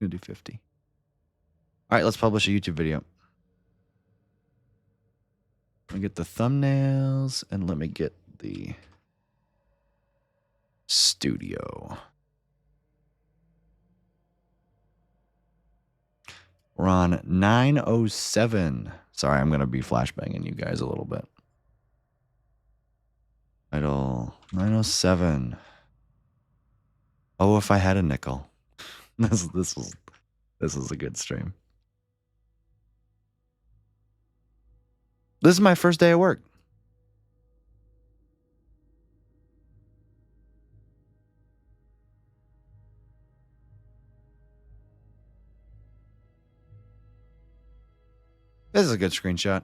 I'm going to do 50. All right, let's publish a YouTube video. Let me get the thumbnails and let me get the studio. We're on 9:07. Sorry, I'm going to be flashbanging you guys a little bit. Title 9:07. Oh, if I had a nickel. This is a good stream. This is my first day at work. This is a good screenshot.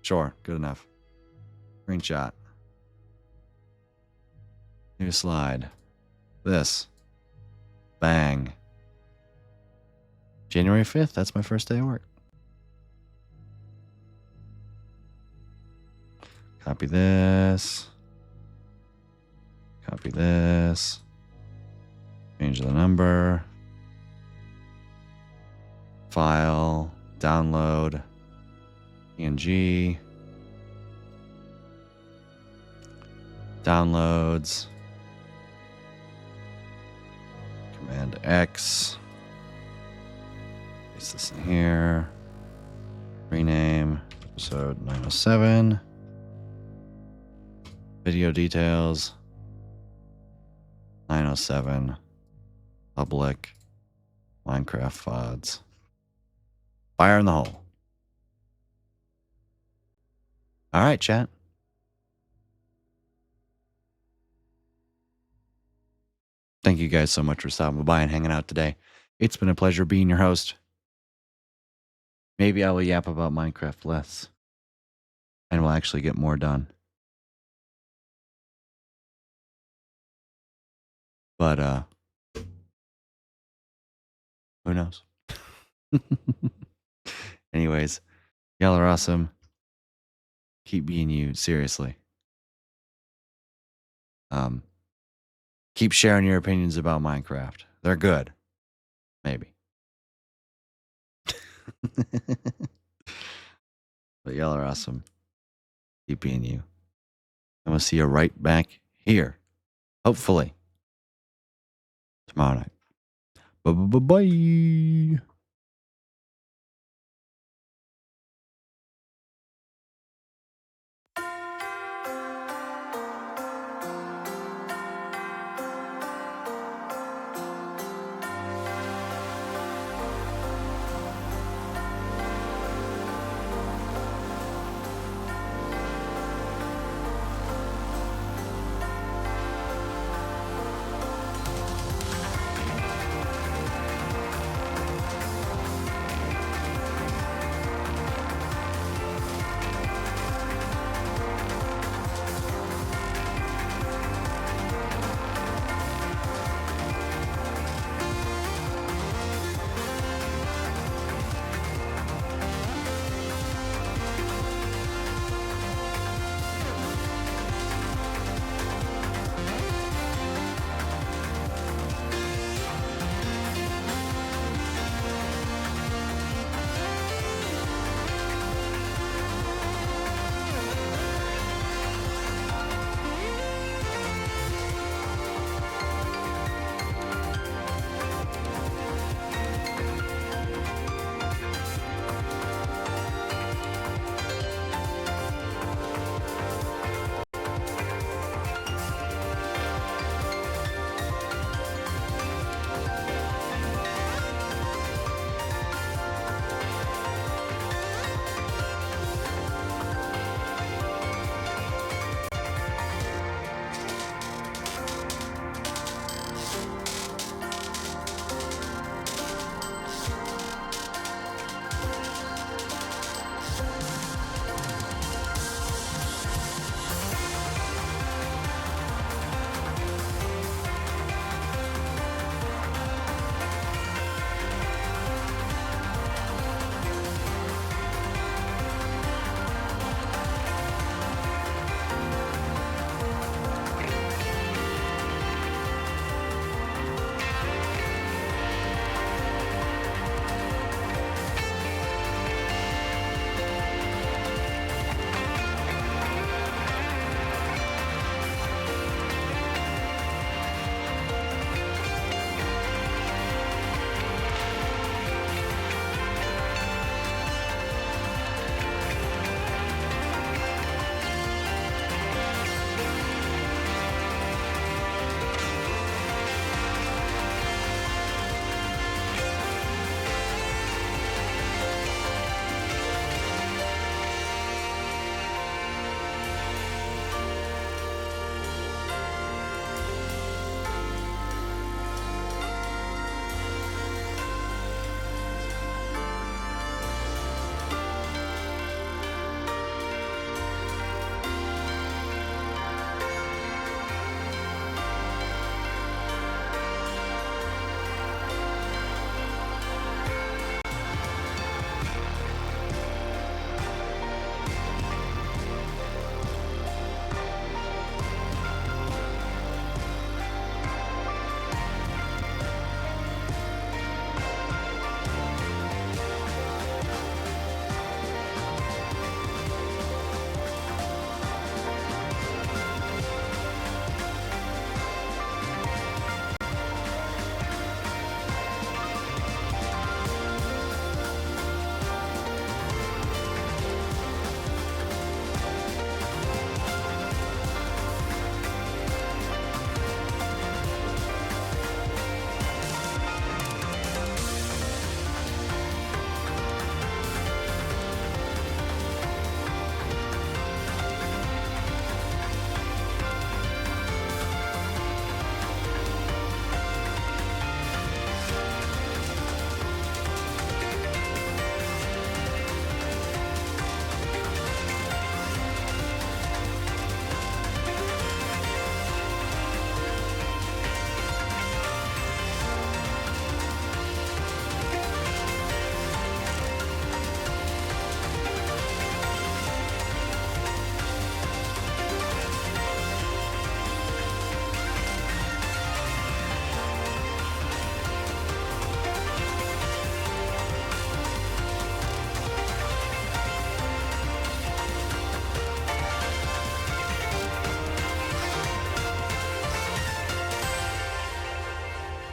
Sure, good enough. Screenshot. New slide. This. Bang. January 5th, that's my first day at work. Copy this. Copy this. Change the number. File. Download. PNG. Downloads. Command X. Paste this in here. Rename episode 907. Video details. 907. Public. Minecraft VODs. Fire in the hole. All right, chat. Thank you guys so much for stopping by and hanging out today. It's been a pleasure being your host. Maybe I will yap about Minecraft less. And we'll actually get more done. But, who knows? Anyways, y'all are awesome. Keep being you, seriously. Keep sharing your opinions about Minecraft. They're good. Maybe. But y'all are awesome. Keep being you. And we'll see you right back here. Hopefully. Tomorrow night. Bye-bye-bye-bye.